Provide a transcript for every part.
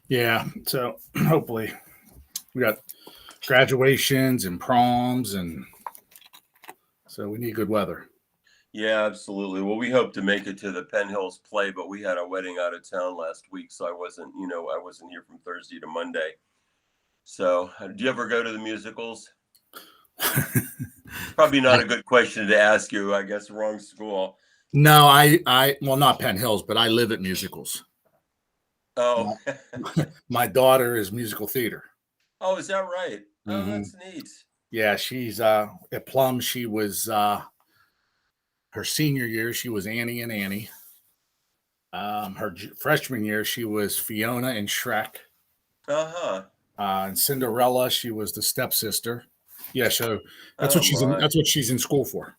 Yeah. So hopefully we got graduations and proms, and so we need good weather. Yeah, absolutely. Well, we hope to make it to the Penn Hills play, but we had a wedding out of town last week, so I wasn't here from Thursday to Monday. So, do you ever go to the musicals? Probably not a good question to ask you. I guess wrong school. No, well, not Penn Hills, but I live at musicals. Oh, My daughter is musical theater. Oh, is that right? Oh, that's neat. Yeah, she's at Plum. She was her senior year. She was Annie and Annie. Her freshman year, she was Fiona and Shrek. Uh-huh. And Cinderella, she was the stepsister. Yeah, so that's Oh, what she's in. my. That's what she's in school for.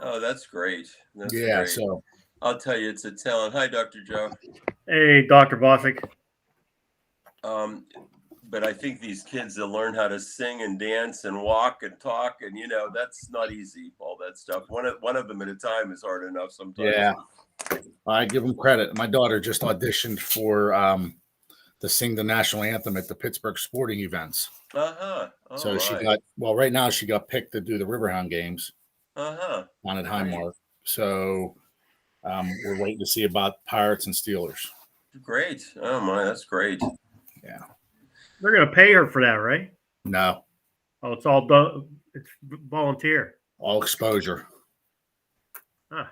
Oh, that's great. That's Yeah, great. so I'll tell you, it's a talent. Hi, Dr. Joe. Hey, Dr. Bosick. But I think these kids that learn how to sing and dance and walk and talk, and that's not easy. All that stuff. One of them at a time is hard enough sometimes. yeah, I give them credit. My daughter just auditioned for to sing the national anthem at the Pittsburgh sporting events. Oh, So my. she got right now she got picked to do the Riverhound games. Uh-huh. On at Highmark. So we're waiting to see about Pirates and Steelers. Great. Oh my, that's great. Yeah. They're going to pay her for that, right? No. Oh, it's all done. It's volunteer. All exposure. Huh.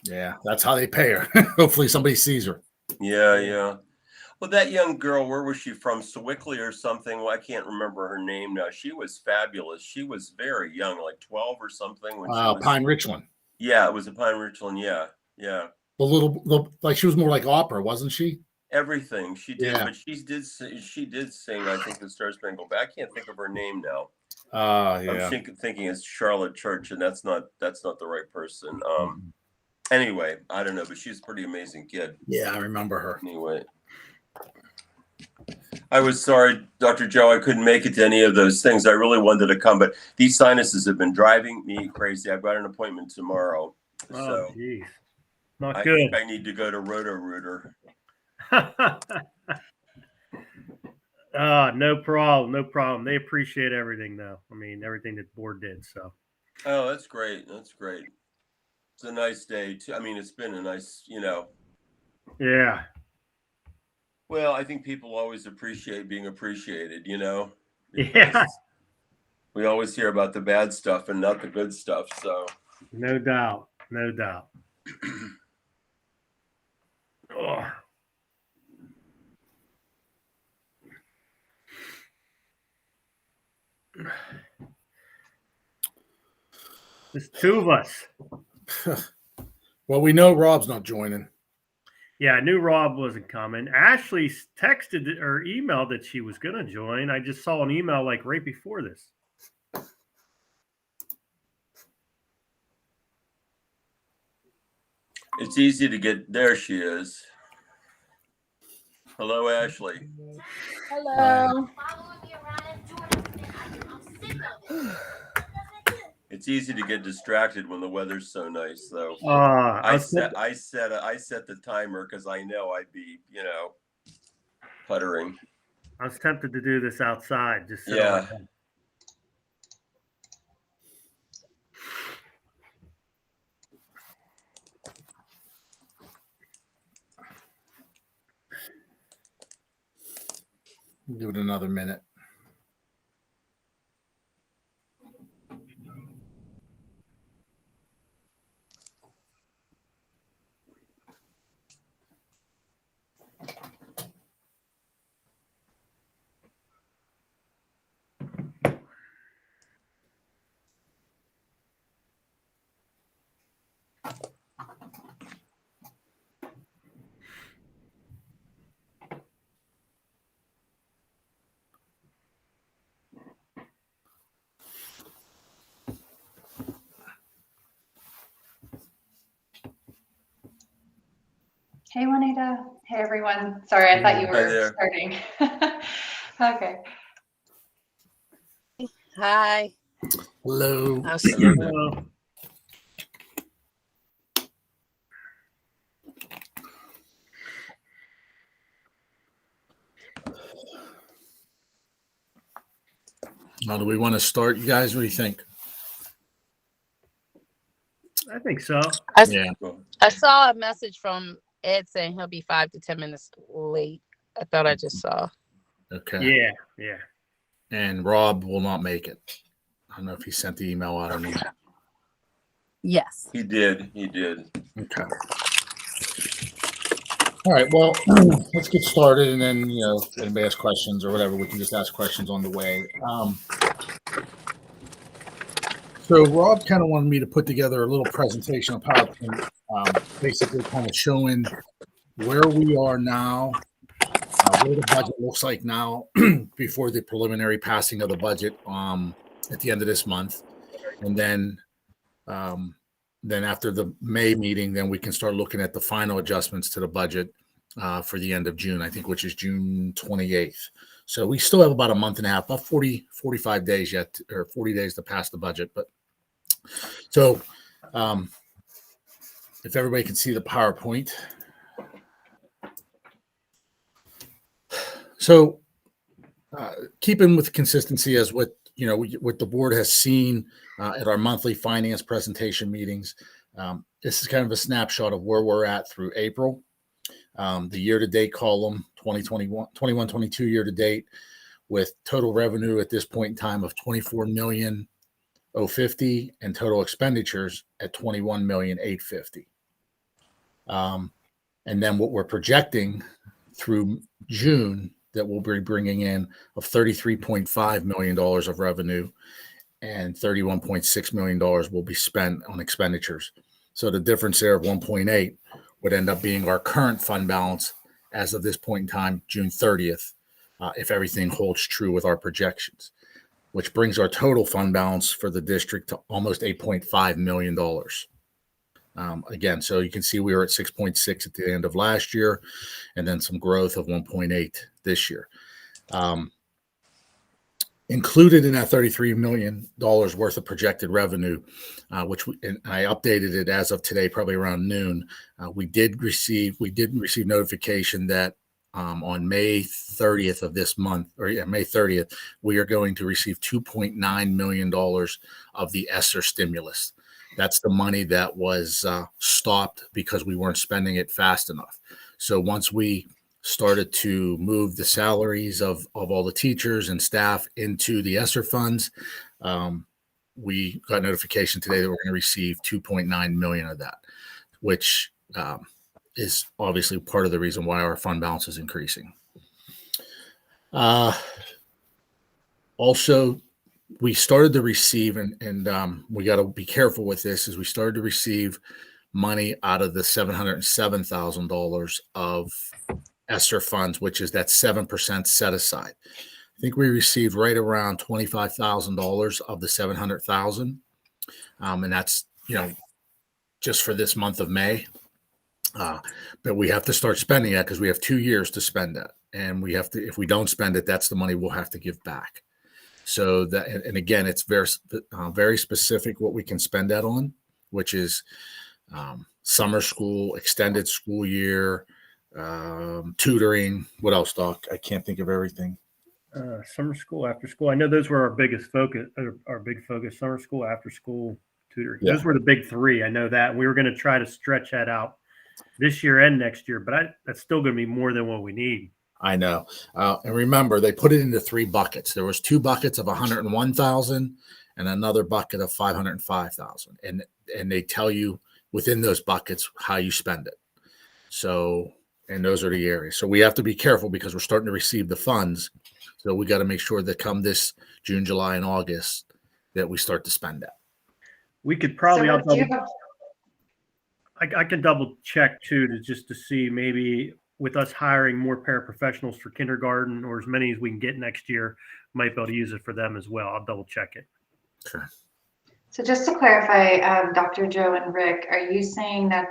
Yeah, that's how they pay her. Hopefully somebody sees her. Yeah. Well, that young girl, where was she from? Sewickley or something? Well, I can't remember her name now. She was fabulous. She was very young, like 12 or something. When she was... Pine Richland. Yeah, it was a Pine Richland. Yeah. Like she was more like opera, wasn't she? Everything she did, yeah. But she did sing. I think the Star Spangled Banner. I can't think of her name now. Yeah. I'm thinking it's Charlotte Church, and that's not the right person. Anyway, I don't know, but she's a pretty amazing kid. Yeah, I remember her. Anyway, I was sorry, Dr. Joe, I couldn't make it to any of those things. I really wanted to come, but these sinuses have been driving me crazy. I've got an appointment tomorrow. Oh, jeez. Not good. I need to go to Roto-Rooter. No problem. They appreciate everything, though. I mean, everything that the board did. So. Oh, that's great. It's a nice day too. I mean, it's been a nice, Yeah. Well, I think people always appreciate being appreciated, Yeah. We always hear about the bad stuff and not the good stuff. So. No doubt. Oh. There's two of us. Well, we know Rob's not joining. Yeah, I knew Rob wasn't coming. Ashley texted or emailed that she was going to join. I just saw an email like right before this. It's easy to get. There she is. Hello, Ashley. Hello. It's easy to get distracted when the weather's so nice, though. I set the timer because I know I'd be, puttering. I was tempted to do this outside. Just yeah. Give it another minute. Hey, Juanita. Hey, everyone. Sorry, I thought you were starting. Okay. Hi. Hello. Hello. Well, do we want to start, you guys? What do you think? I think so. Yeah. I saw a message from Ed saying he'll be 5 to 10 minutes late. I thought I just saw. Okay. Yeah. And Rob will not make it. I don't know if he sent the email out or not. Yes. He did. Okay. All right. Well, let's get started, and then if anybody has questions or whatever, we can just ask questions on the way. So Rob kind of wanted me to put together a little presentation on PowerPoint, basically kind of showing where we are now, what the budget looks like now before the preliminary passing of the budget at the end of this month, and then after the May meeting, then we can start looking at the final adjustments to the budget for the end of June, I think, which is June 28th. So we still have about a month and a half, about 45 days yet, or 40 days to pass the budget. But so if everybody can see the PowerPoint. So keeping with consistency as what the board has seen at our monthly finance presentation meetings, this is kind of a snapshot of where we're at through April. The year-to-date column, 21-22 year-to-date, with total revenue at this point in time of $24,050,000 and total expenditures at $21,850,000. And then what we're projecting through June that we'll be bringing in of $33.5 million of revenue and $31.6 million will be spent on expenditures. So the difference there of 1.8 would end up being our current fund balance as of this point in time, June 30th, if everything holds true with our projections, which brings our total fund balance for the district to almost $8.5 million. Again, so you can see we were at 6.6 at the end of last year, and then some growth of 1.8 this year. Included in that $33 million worth of projected revenue, which I updated it as of today, probably around noon. We did receive notification that on May 30th of this month, May 30th, we are going to receive $2.9 million of the ESSER stimulus. That's the money that was stopped because we weren't spending it fast enough. So once we started to move the salaries of all the teachers and staff into the ESSER funds, we got notification today that we're going to receive $2.9 million of that, which is obviously part of the reason why our fund balance is increasing. Also, we started to receive, and we got to be careful with this, is we started to receive money out of the $707,000 of ESSER funds, which is that 7% set aside. I think we received right around $25,000 of the $700,000, and that's just for this month of May. But we have to start spending that because we have 2 years to spend that, and we have to. If we don't spend it, that's the money we'll have to give back. So that, and again, it's very specific what we can spend that on, which is summer school, extended school year, tutoring. What else, Doc? I can't think of everything. Summer school, after school. I know those were our biggest focus. Our big focus: summer school, after school, tutoring. Yeah. Those were the big three. I know that we were going to try to stretch that out this year and next year, but that's still going to be more than what we need. I know. And remember, they put it into 3 buckets. There was 2 buckets of $101,000 and another bucket of $505,000. And they tell you within those buckets how you spend it. So, and those are the areas. So we have to be careful because we're starting to receive the funds. So we got to make sure that come this June, July, and August that we start to spend that. We could probably, I can double check too, to see maybe with us hiring more paraprofessionals for kindergarten, or as many as we can get next year, might be able to use it for them as well. I'll double check it. Sure. So just to clarify, Dr. Joe and Rick, are you saying that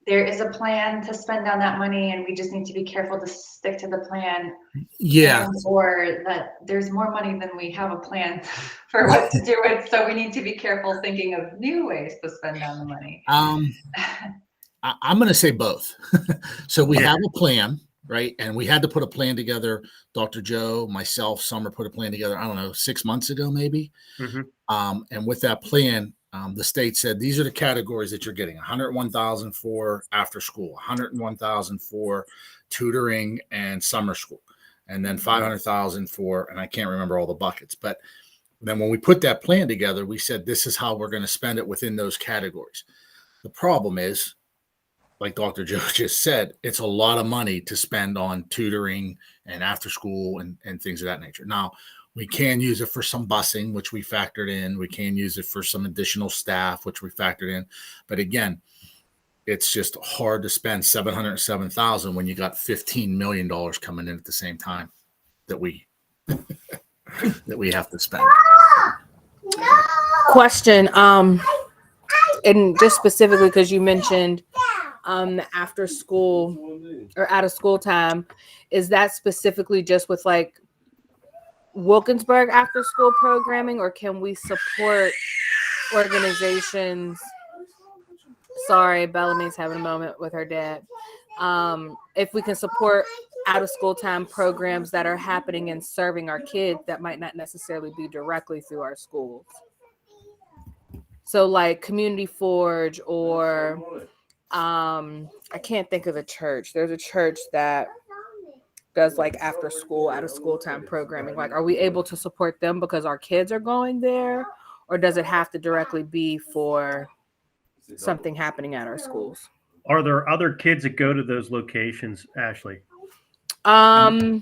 there is a plan to spend on that money and we just need to be careful to stick to the plan? Yeah. Or that there's more money than we have a plan for what to do with, so we need to be careful thinking of new ways to spend on the money? I'm going to say both. So we have a plan, right? And we had to put a plan together. Dr. Joe, myself, Summer put a plan together, I don't know, 6 months ago, maybe. And with that plan, the state said, these are the categories that you're getting: 101,000 for after school, 101,000 for tutoring and summer school, and then 500,000 for, and I can't remember all the buckets. But then when we put that plan together, we said, this is how we're going to spend it within those categories. The problem is, like Dr. Joe just said, it's a lot of money to spend on tutoring and after school and things of that nature. Now, we can use it for some busing, which we factored in. We can use it for some additional staff, which we factored in. But again, it's just hard to spend $707,000 when you got $15 million coming in at the same time that we that we have to spend. Question, and just specifically because you mentioned the after school or out of school time, is that specifically just with like Wilkinsburg after school programming, or can we support organizations? Sorry, Bellamy's having a moment with her dad. If we can support out of school time programs that are happening and serving our kids that might not necessarily be directly through our schools. So like Community Forge, or I can't think of the church. There's a church that does like after school, out of school time programming. Like, are we able to support them because our kids are going there, or does it have to directly be for something happening at our schools? Are there other kids that go to those locations, Ashley? I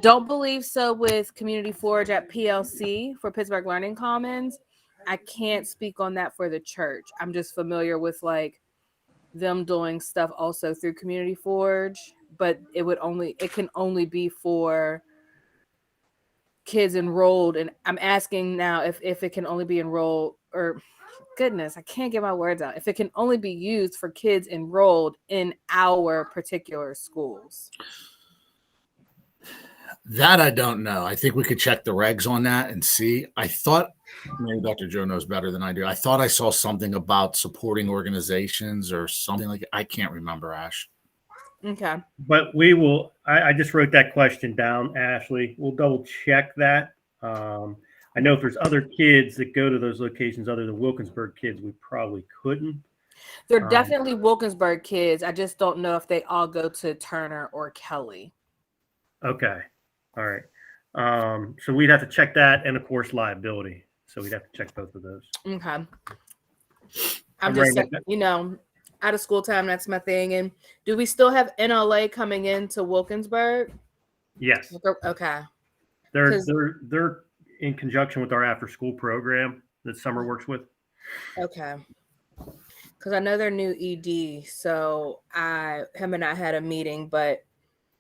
don't believe so with Community Forge at PLC for Pittsburgh Learning Commons. I can't speak on that for the church. I'm just familiar with like them doing stuff also through Community Forge, but it can only be for kids enrolled. And I'm asking now if it can only be enrolled, or goodness, I can't get my words out. If it can only be used for kids enrolled in our particular schools. That I don't know. I think we could check the regs on that and see. I thought, maybe Dr. Joe knows better than I do, I thought I saw something about supporting organizations or something like that. I can't remember, Ash. Okay. But we will, I just wrote that question down, Ashley. We'll double check that. I know if there's other kids that go to those locations other than Wilkinsburg kids, we probably couldn't. They're definitely Wilkinsburg kids. I just don't know if they all go to Turner or Kelly. Okay. All right. So we'd have to check that, and of course liability. So we'd have to check both of those. Okay. I'm just saying, out of school time, that's my thing. And do we still have NLA coming into Wilkinsburg? Yes. Okay. They're in conjunction with our after school program that Summer works with. Okay. Because I know they're new ED. So him and I had a meeting, but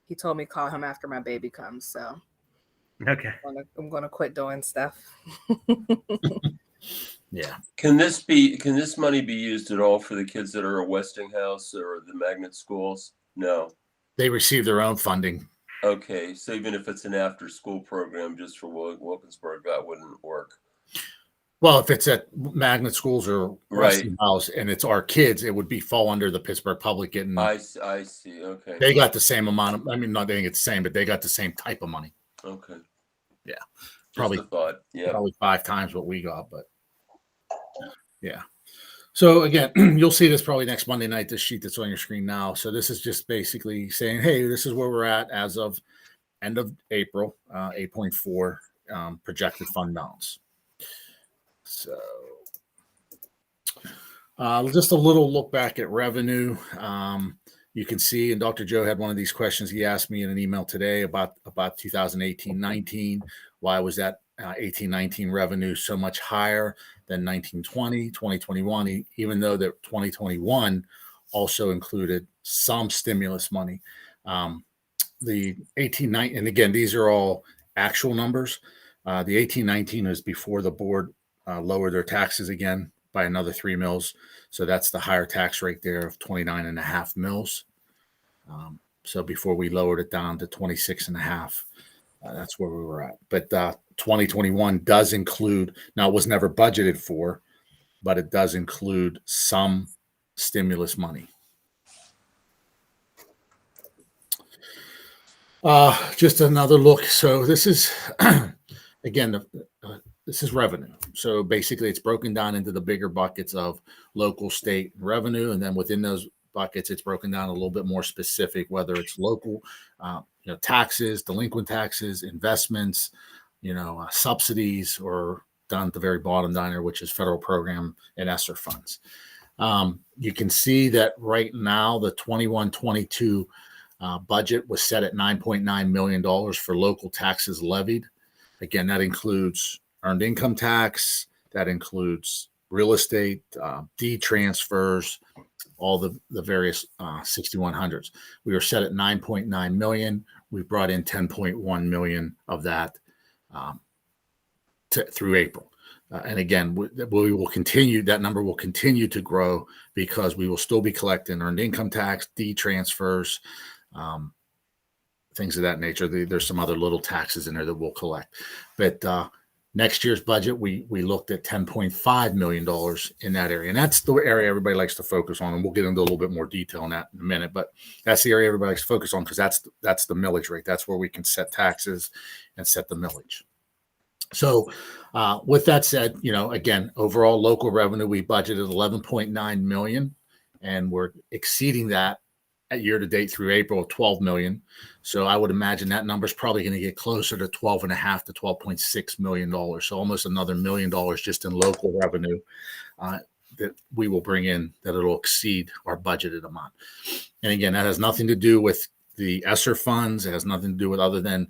he told me call him after my baby comes. So okay. I'm gonna quit doing stuff. Yeah. Can this money be used at all for the kids that are at Westinghouse or the magnet schools? No. They receive their own funding. Okay, so even if it's an after-school program just for Wilkinsburg, that wouldn't work. Well, if it's at magnet schools or Westinghouse and it's our kids, it would fall under the Pittsburgh Public getting. I see. Okay. They got the same amount of. I mean, not saying it's the same, but they got the same type of money. Okay. Yeah. Just Probably. a thought. Yeah. Probably 5 times what we got, but yeah. So again, you'll see this probably next Monday night, this sheet that's on your screen now. So this is just basically saying, hey, this is where we're at as of end of April, 8.4 projected fund balance. So just a little look back at revenue. You can see, and Dr. Joe had one of these questions he asked me in an email today about 2018-19. Why was that 18-19 revenue so much higher than 19-20, 2021, even though that 2021 also included some stimulus money. The 18-19, and again, these are all actual numbers. The 18-19 is before the board lowered their taxes again by another 3 mils. So that's the higher tax rate there of 29.5 mils. So before we lowered it down to 26.5, that's where we were at. But 2021 does include, now it was never budgeted for, but it does include some stimulus money. Just another look. So this is, again, this is revenue. So basically it's broken down into the bigger buckets of local, state revenue. And then within those buckets, it's broken down a little bit more specific, whether it's local, taxes, delinquent taxes, investments, subsidies, or down at the very bottom down here, which is federal program and ESSER funds. You can see that right now the 21-22 budget was set at $9.9 million for local taxes levied. Again, that includes earned income tax, that includes real estate, deed transfers, all the various 6100s. We were set at 9.9 million. We brought in 10.1 million of that through April. And again, we will continue, that number will continue to grow because we will still be collecting earned income tax, deed transfers, things of that nature. There's some other little taxes in there that we'll collect. But next year's budget, we looked at $10.5 million in that area. And that's the area everybody likes to focus on. And we'll get into a little bit more detail on that in a minute. But that's the area everybody likes to focus on because that's the millage rate. That's where we can set taxes and set the millage. So with that said, again, overall local revenue, we budgeted 11.9 million, and we're exceeding that at year to date through April of 12 million. So I would imagine that number is probably going to get closer to 12.5 to 12.6 million dollars. So almost another $1 million just in local revenue that we will bring in, that it'll exceed our budgeted amount. And again, that has nothing to do with the ESSER funds. It has nothing to do with other than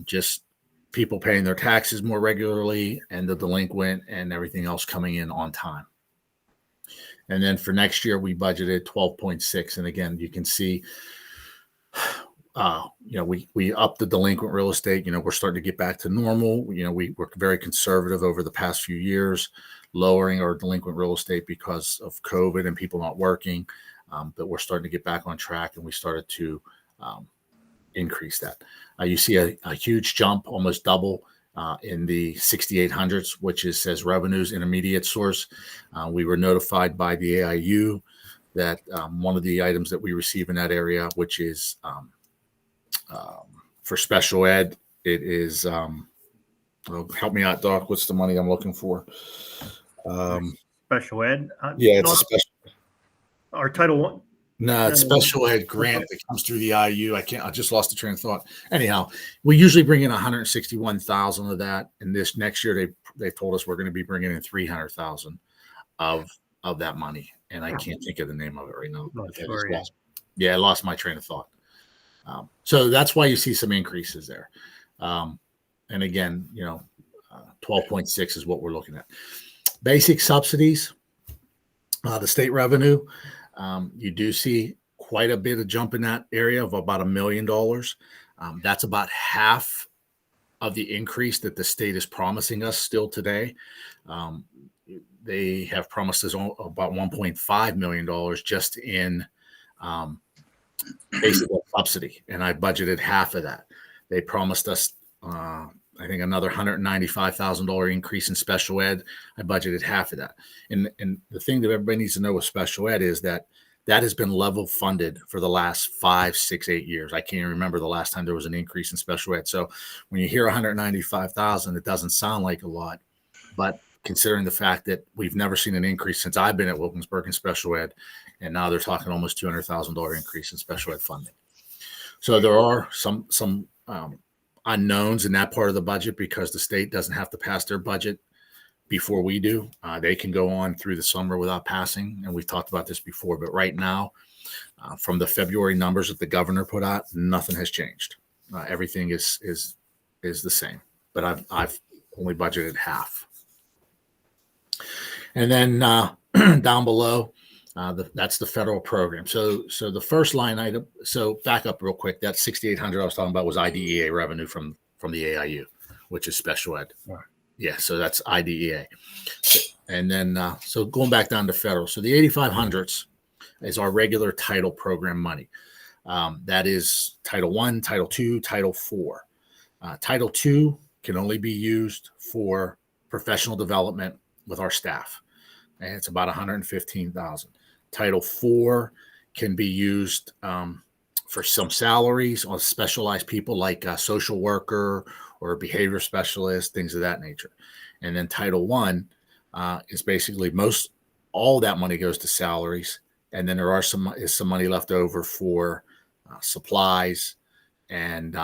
just people paying their taxes more regularly and the delinquent and everything else coming in on time. And then for next year, we budgeted 12.6. And again, you can see, we upped the delinquent real estate. We're starting to get back to normal. We were very conservative over the past few years, lowering our delinquent real estate because of COVID and people not working. But we're starting to get back on track, and we started to increase that. You see a huge jump, almost double in the 6800s, which says revenues intermediate source. We were notified by the AIU that one of the items that we receive in that area, which is for special ed, it is, help me out, Doc, what's the money I'm looking for? Special ed? Yeah, it's a special. Our Title I. No, it's special ed grant that comes through the IU. I just lost the train of thought. Anyhow, we usually bring in 161,000 of that. And this next year, they told us we're going to be bringing in 300,000 of that money. And I can't think of the name of it right now. I lost my train of thought. So that's why you see some increases there. And again, 12.6 is what we're looking at. Basic subsidies, the state revenue. You do see quite a bit of jump in that area of about $1 million. That's about half of the increase that the state is promising us still today. They have promised us about $1.5 million just in basic subsidy, and I budgeted half of that. They promised us, I think, another $195,000 increase in special ed. I budgeted half of that. And the thing that everybody needs to know with special ed is that has been level funded for the last 5, 6, 8 years. I can't even remember the last time there was an increase in special ed. So when you hear 195,000, it doesn't sound like a lot, but considering the fact that we've never seen an increase since I've been at Wilkinsburg in special ed, and now they're talking almost $200,000 increase in special ed funding. So there are some unknowns in that part of the budget because the state doesn't have to pass their budget before we do. They can go on through the summer without passing, and we've talked about this before. But right now, from the February numbers that the governor put out, nothing has changed. Everything is the same. But I've only budgeted half. And then down below, that's the federal program. So the first line item. So back up real quick. That 6,800 I was talking about was IDEA revenue from the AIU, which is special ed. Right. Yeah. So that's IDEA. And then so going back down to federal. So the 8,500s is our regular title program money. That is Title I, Title II, Title IV. Title II can only be used for professional development with our staff, and it's about 115,000. Title IV can be used for some salaries on specialized people like a social worker or a behavior specialist, things of that nature. And then Title I is basically all that money goes to salaries. And then there is some money left over for supplies, and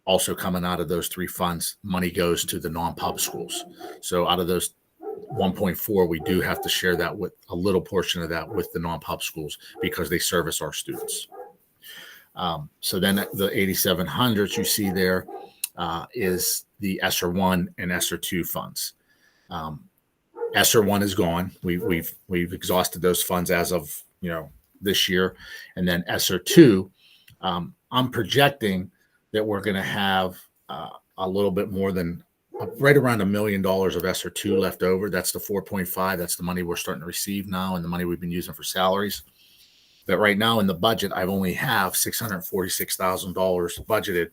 also coming out of those three funds, money goes to the non-pub schools. So out of those 1.4, we do have to share that with a little portion of that with the non-pub schools because they service our students. So then the 8,700 you see there is the ESSER 1 and ESSER 2 funds. ESSER 1 is gone. We've exhausted those funds as of this year, and then ESSER 2. I'm projecting that we're going to have a little bit more than right around $1 million of ESSER 2 left over. That's the 4.5. That's the money we're starting to receive now, and the money we've been using for salaries. But right now in the budget, I've only have $646,000 budgeted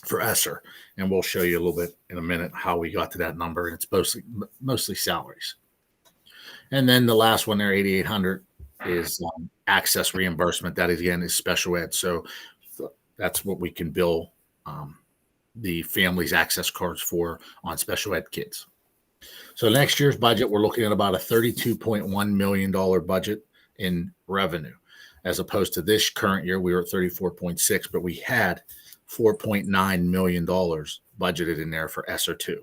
for ESSER, and we'll show you a little bit in a minute how we got to that number. And it's mostly salaries. And then the last one there, 8,800, is access reimbursement. That again is special ed. So that's what we can bill the family's access cards for on special ed kids. So next year's budget, we're looking at about a $32.1 million budget in revenue, as opposed to this current year, we were at 34.6, but we had $4.9 million budgeted in there for ESSER 2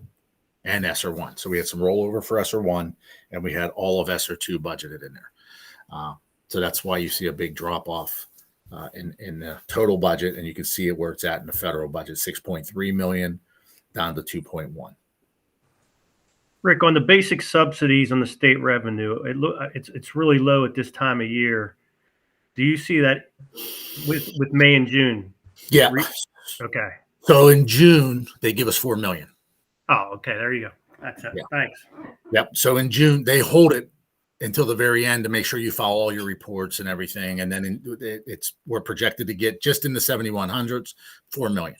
and ESSER 1. So we had some rollover for ESSER 1, and we had all of ESSER 2 budgeted in there. So that's why you see a big drop off in the total budget, and you can see it where it's at in the federal budget, 6.3 million down to 2.1. Rick, on the basic subsidies on the state revenue, it's really low at this time of year. Do you see that with May and June? Yeah. Okay. So in June, they give us 4 million. Oh, okay. There you go. That's it. Yeah. Thanks. Yep. So in June, they hold it until the very end to make sure you file all your reports and everything. And then we're projected to get just in the 7,100s, 4 million.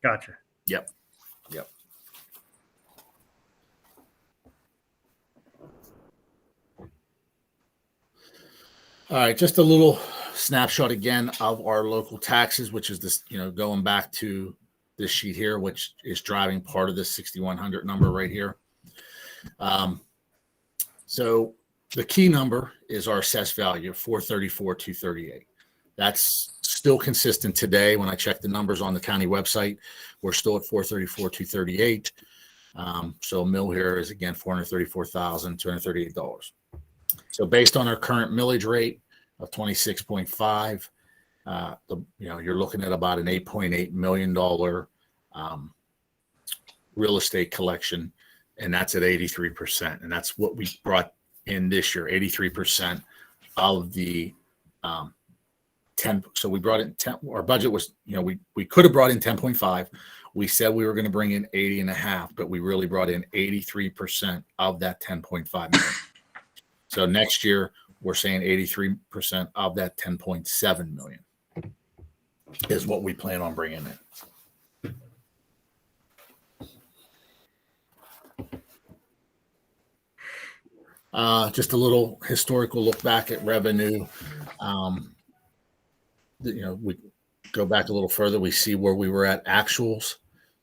Gotcha. Yep. All right, just a little snapshot again of our local taxes, which is this, going back to this sheet here, which is driving part of this 6,100 number right here. So the key number is our assessed value of 434,238. That's still consistent today. When I check the numbers on the county website, we're still at 434,238. So mill here is again $434,238. So based on our current millage rate of 26.5, you're looking at about an $8.8 million real estate collection, and that's at 83%. And that's what we brought in this year, 83% of the 10. So we brought in 10. Our budget was, we could have brought in 10.5. We said we were going to bring in 80.5, but we really brought in 83% of that 10.5 million. So next year, we're saying 83% of that 10.7 million is what we plan on bringing in. Just a little historical look back at revenue. We go back a little further. We see where we were at actuals,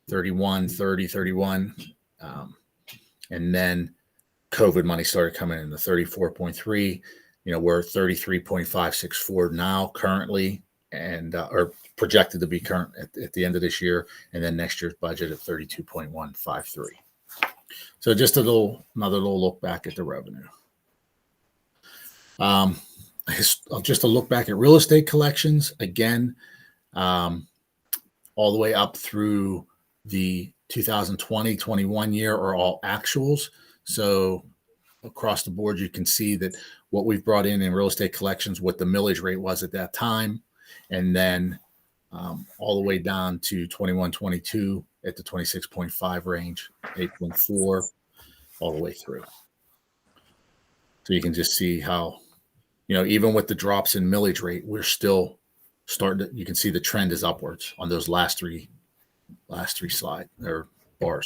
31, 30, 31. And then COVID money started coming in the 34.3. We're 33.564 now currently, and are projected to be current at the end of this year, and then next year's budget at 32.153. So just another little look back at the revenue. Just a look back at real estate collections again, all the way up through the 2020-21 year are all actuals. So across the board, you can see that what we've brought in real estate collections, what the millage rate was at that time, and then all the way down to 21-22 at the 26.5 range, 8.4, all the way through. So you can just see how, even with the drops in millage rate, we're still starting to, you can see the trend is upwards on those last three slide or bars.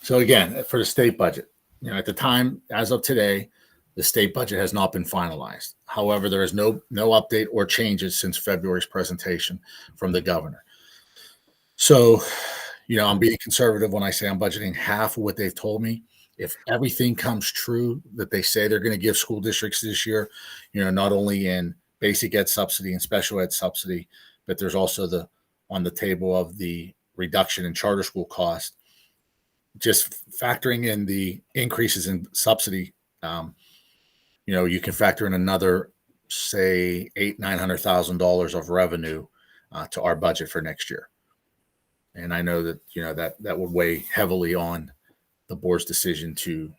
So again, for the state budget, at the time, as of today, The state budget has not been finalized. However, there is no update or changes since February's presentation from the governor. So, I'm being conservative when I say I'm budgeting half of what they've told me. If everything comes true that they say they're going to give school districts this year, not only in basic ed subsidy and special ed subsidy, but there's also on the table of the reduction in charter school cost, just factoring in the increases in subsidy. You can factor in another, say, $900,000 of revenue to our budget for next year. And I know that that would weigh heavily on the board's decision to,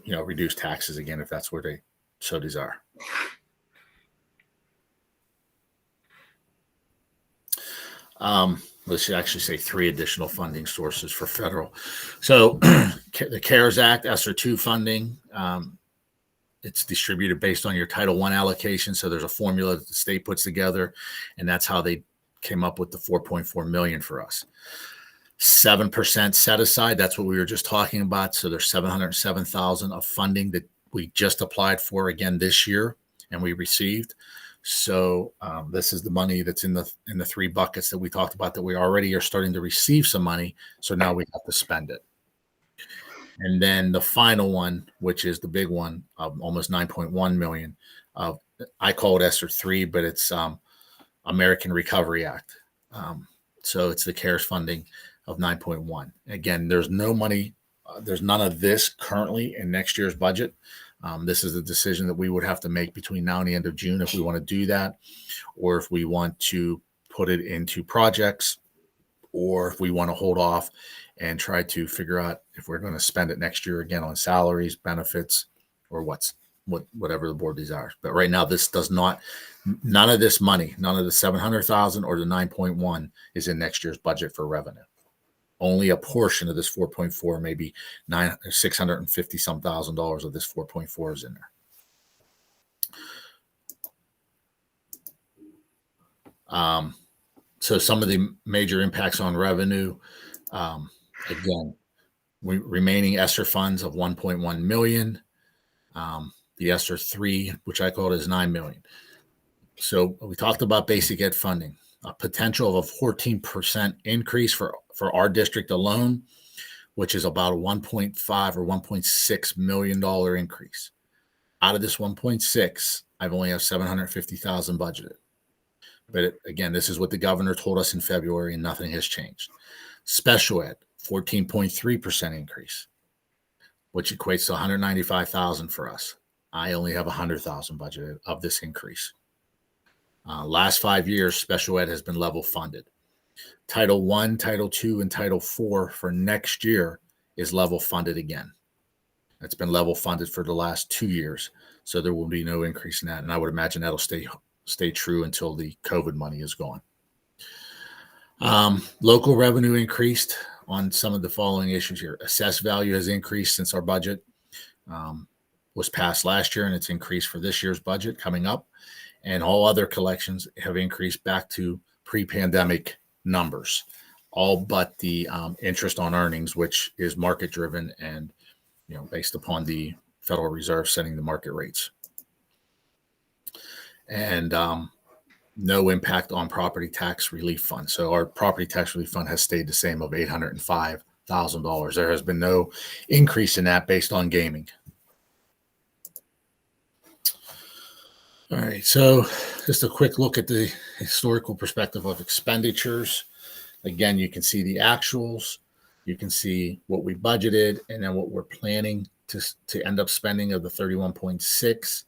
reduce taxes again, if that's what they so desire. Let's actually say 3 additional funding sources for federal. So the CARES Act, ESSER2 funding, it's distributed based on your Title I allocation. So there's a formula that the state puts together, and that's how they came up with the $4.4 million for us. 7% set aside. That's what we were just talking about. So there's $707,000 of funding that we just applied for again this year, and we received. So this is the money that's in the 3 buckets that we talked about that we already are starting to receive some money. So now we have to spend it. And then the final one, which is the big one of almost $9.1 million. I call it ESSER 3, but it's American Recovery Act. So it's the CARES funding of 9.1. Again, there's no money. There's none of this currently in next year's budget. This is a decision that we would have to make between now and the end of June if we want to do that, or if we want to put it into projects, or if we want to hold off and try to figure out if we're going to spend it next year again on salaries, benefits, or whatever the board desires. But right now, none of this money, none of the $700,000 or the 9.1 is in next year's budget for revenue. Only a portion of this 4.4, maybe $650 some thousand of this 4.4 is in there. So some of the major impacts on revenue, again, remaining ESSER funds of $1.1 million. The ESSER 3, which I call it, is $9 million. So we talked about basic ed funding, a potential of a 14% increase for our district alone, which is about a $1.5 or $1.6 million increase. Out of this 1.6, I've only have $750,000 budgeted. But again, this is what the governor told us in February, and nothing has changed. Special ed, 14.3% increase, which equates to $195,000 for us. I only have $100,000 budgeted of this increase. Last 5 years, special ed has been level funded. Title I, Title II, and Title IV for next year is level funded again. It's been level funded for the last 2 years, so there will be no increase in that. And I would imagine that'll stay true until the COVID money is gone. Local revenue increased on some of the following issues here. Assessed value has increased since our budget was passed last year, and it's increased for this year's budget coming up. And all other collections have increased back to pre-pandemic numbers, all but the interest on earnings, which is market driven and based upon the Federal Reserve setting the market rates. And no impact on property tax relief fund. So our property tax relief fund has stayed the same of $805,000. There has been no increase in that based on gaming. All right, so just a quick look at the historical perspective of expenditures. Again, you can see the actuals, you can see what we budgeted, and then what we're planning to end up spending of the 31.6,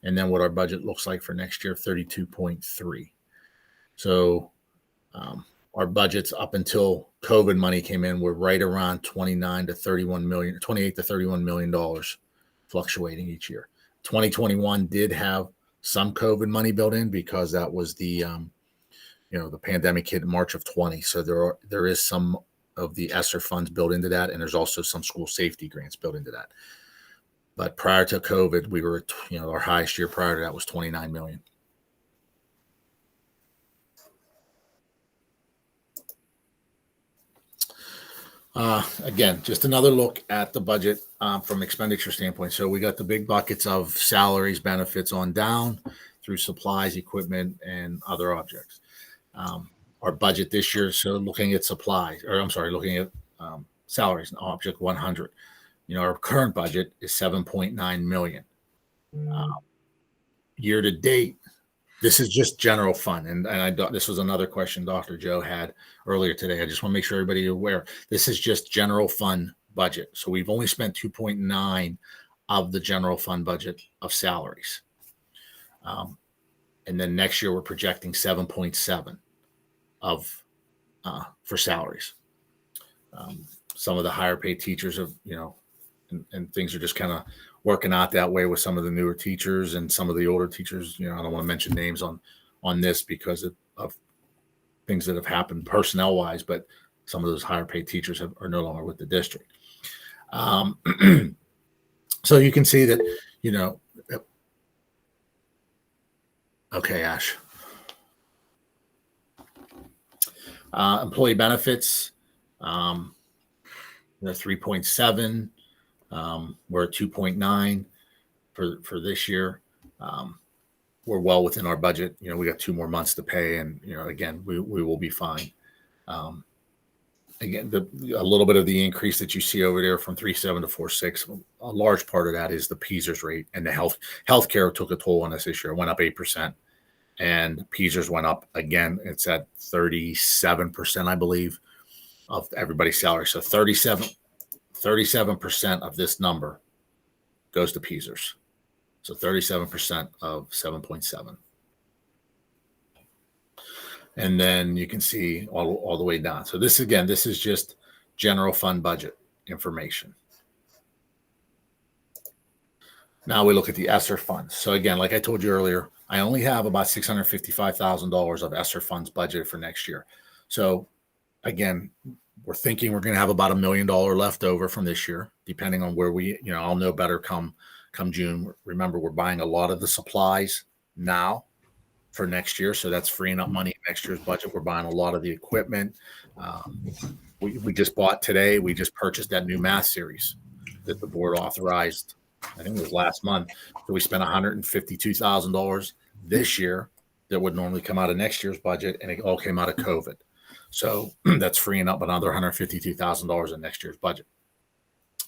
and then what our budget looks like for next year, 32.3. So our budgets up until COVID money came in were right around 28 to $31 million fluctuating each year. 2021 did have some COVID money built in because that was the pandemic hit in March of 20. So there is some of the ESSER funds built into that, and there's also some school safety grants built into that. But prior to COVID, we were, our highest year prior to that was 29 million. Again, just another look at the budget from expenditure standpoint. So we got the big buckets of salaries, benefits on down through supplies, equipment, and other objects. Our budget this year, so looking at supplies, or I'm sorry, looking at salaries and object 100. Our current budget is 7.9 million. Year to date, this is just general fund. And this was another question Dr. Joe had earlier today. I just want to make sure everybody is aware. This is just general fund budget. So we've only spent 2.9 of the general fund budget of salaries. And then next year we're projecting 7.7 of for salaries. Some of the higher paid teachers have, and things are just kind of working out that way with some of the newer teachers and some of the older teachers. I don't want to mention names on this because of things that have happened personnel wise, but some of those higher paid teachers are no longer with the district. So you can see that, okay, Ash. Employee benefits, 3.7. We're at 2.9 for this year. We're well within our budget. We got 2 more months to pay, and again, we will be fine. Again, a little bit of the increase that you see over there from 3.7 to 4.6. A large part of that is the PSERS rate, and the healthcare took a toll on us this year. It went up 8%, and PSERS went up again. It's at 37%, I believe, of everybody's salary. So 37% of this number goes to PSERS. So 37% of 7.7. And then you can see all the way down. So this is just general fund budget information. Now we look at the ESSER funds. So again, like I told you earlier, I only have about $655,000 of ESSER funds budgeted for next year. So again, we're thinking we're going to have about $1 million left over from this year, depending on where I'll know better come June. Remember, we're buying a lot of the supplies now for next year. So that's freeing up money in next year's budget. We're buying a lot of the equipment. We just bought today. We just purchased that new math series that the board authorized. I think it was last month. So we spent $152,000 this year that would normally come out of next year's budget, and it all came out of COVID. So that's freeing up another $152,000 in next year's budget.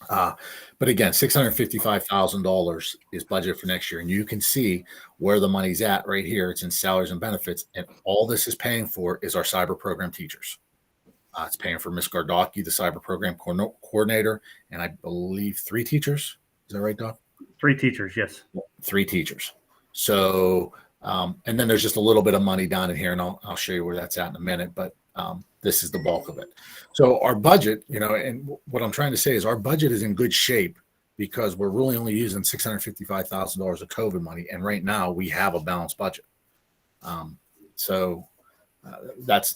But again, $655,000 is budgeted for next year. And you can see where the money's at right here. It's in salaries and benefits. And all this is paying for is our cyber program teachers. It's paying for Ms. Gardocki, the cyber program coordinator, and I believe 3 teachers. Is that right, Doc? 3 teachers, yes. 3 teachers. So, and then there's just a little bit of money down in here, and I'll show you where that's at in a minute. But this is the bulk of it. So our budget, and what I'm trying to say is our budget is in good shape because we're really only using $655,000 of COVID money, and right now we have a balanced budget. So that's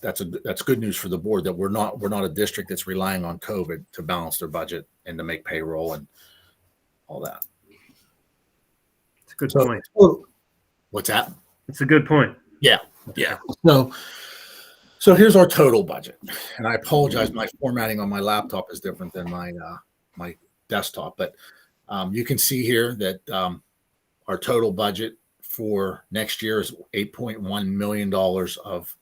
good news for the board that we're not a district that's relying on COVID to balance their budget and to make payroll and all that. It's a good point. What's that? It's a good point. Yeah. So here's our total budget, and I apologize. My formatting on my laptop is different than my desktop, but you can see here that our total budget for next year is $8.1 million of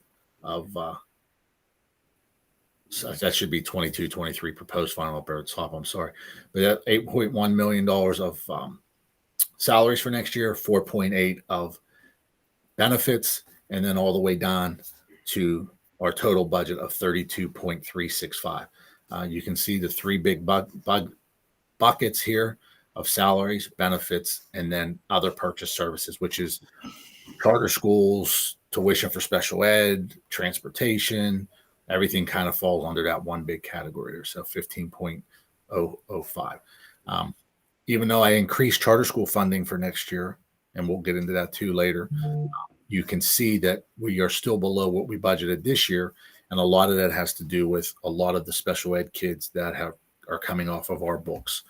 so that should be 22-23 proposed final up there at the top. I'm sorry, but that $8.1 million of salaries for next year, 4.8 of benefits, and then all the way down to our total budget of 32.365. You can see the 3 big buckets here of salaries, benefits, and then other purchase services, which is charter schools, tuition for special ed, transportation. Everything kind of falls under that one big category there. So 15.005. Even though I increased charter school funding for next year, and we'll get into that too later, you can see that we are still below what we budgeted this year. And a lot of that has to do with a lot of the special ed kids that are coming off of our books,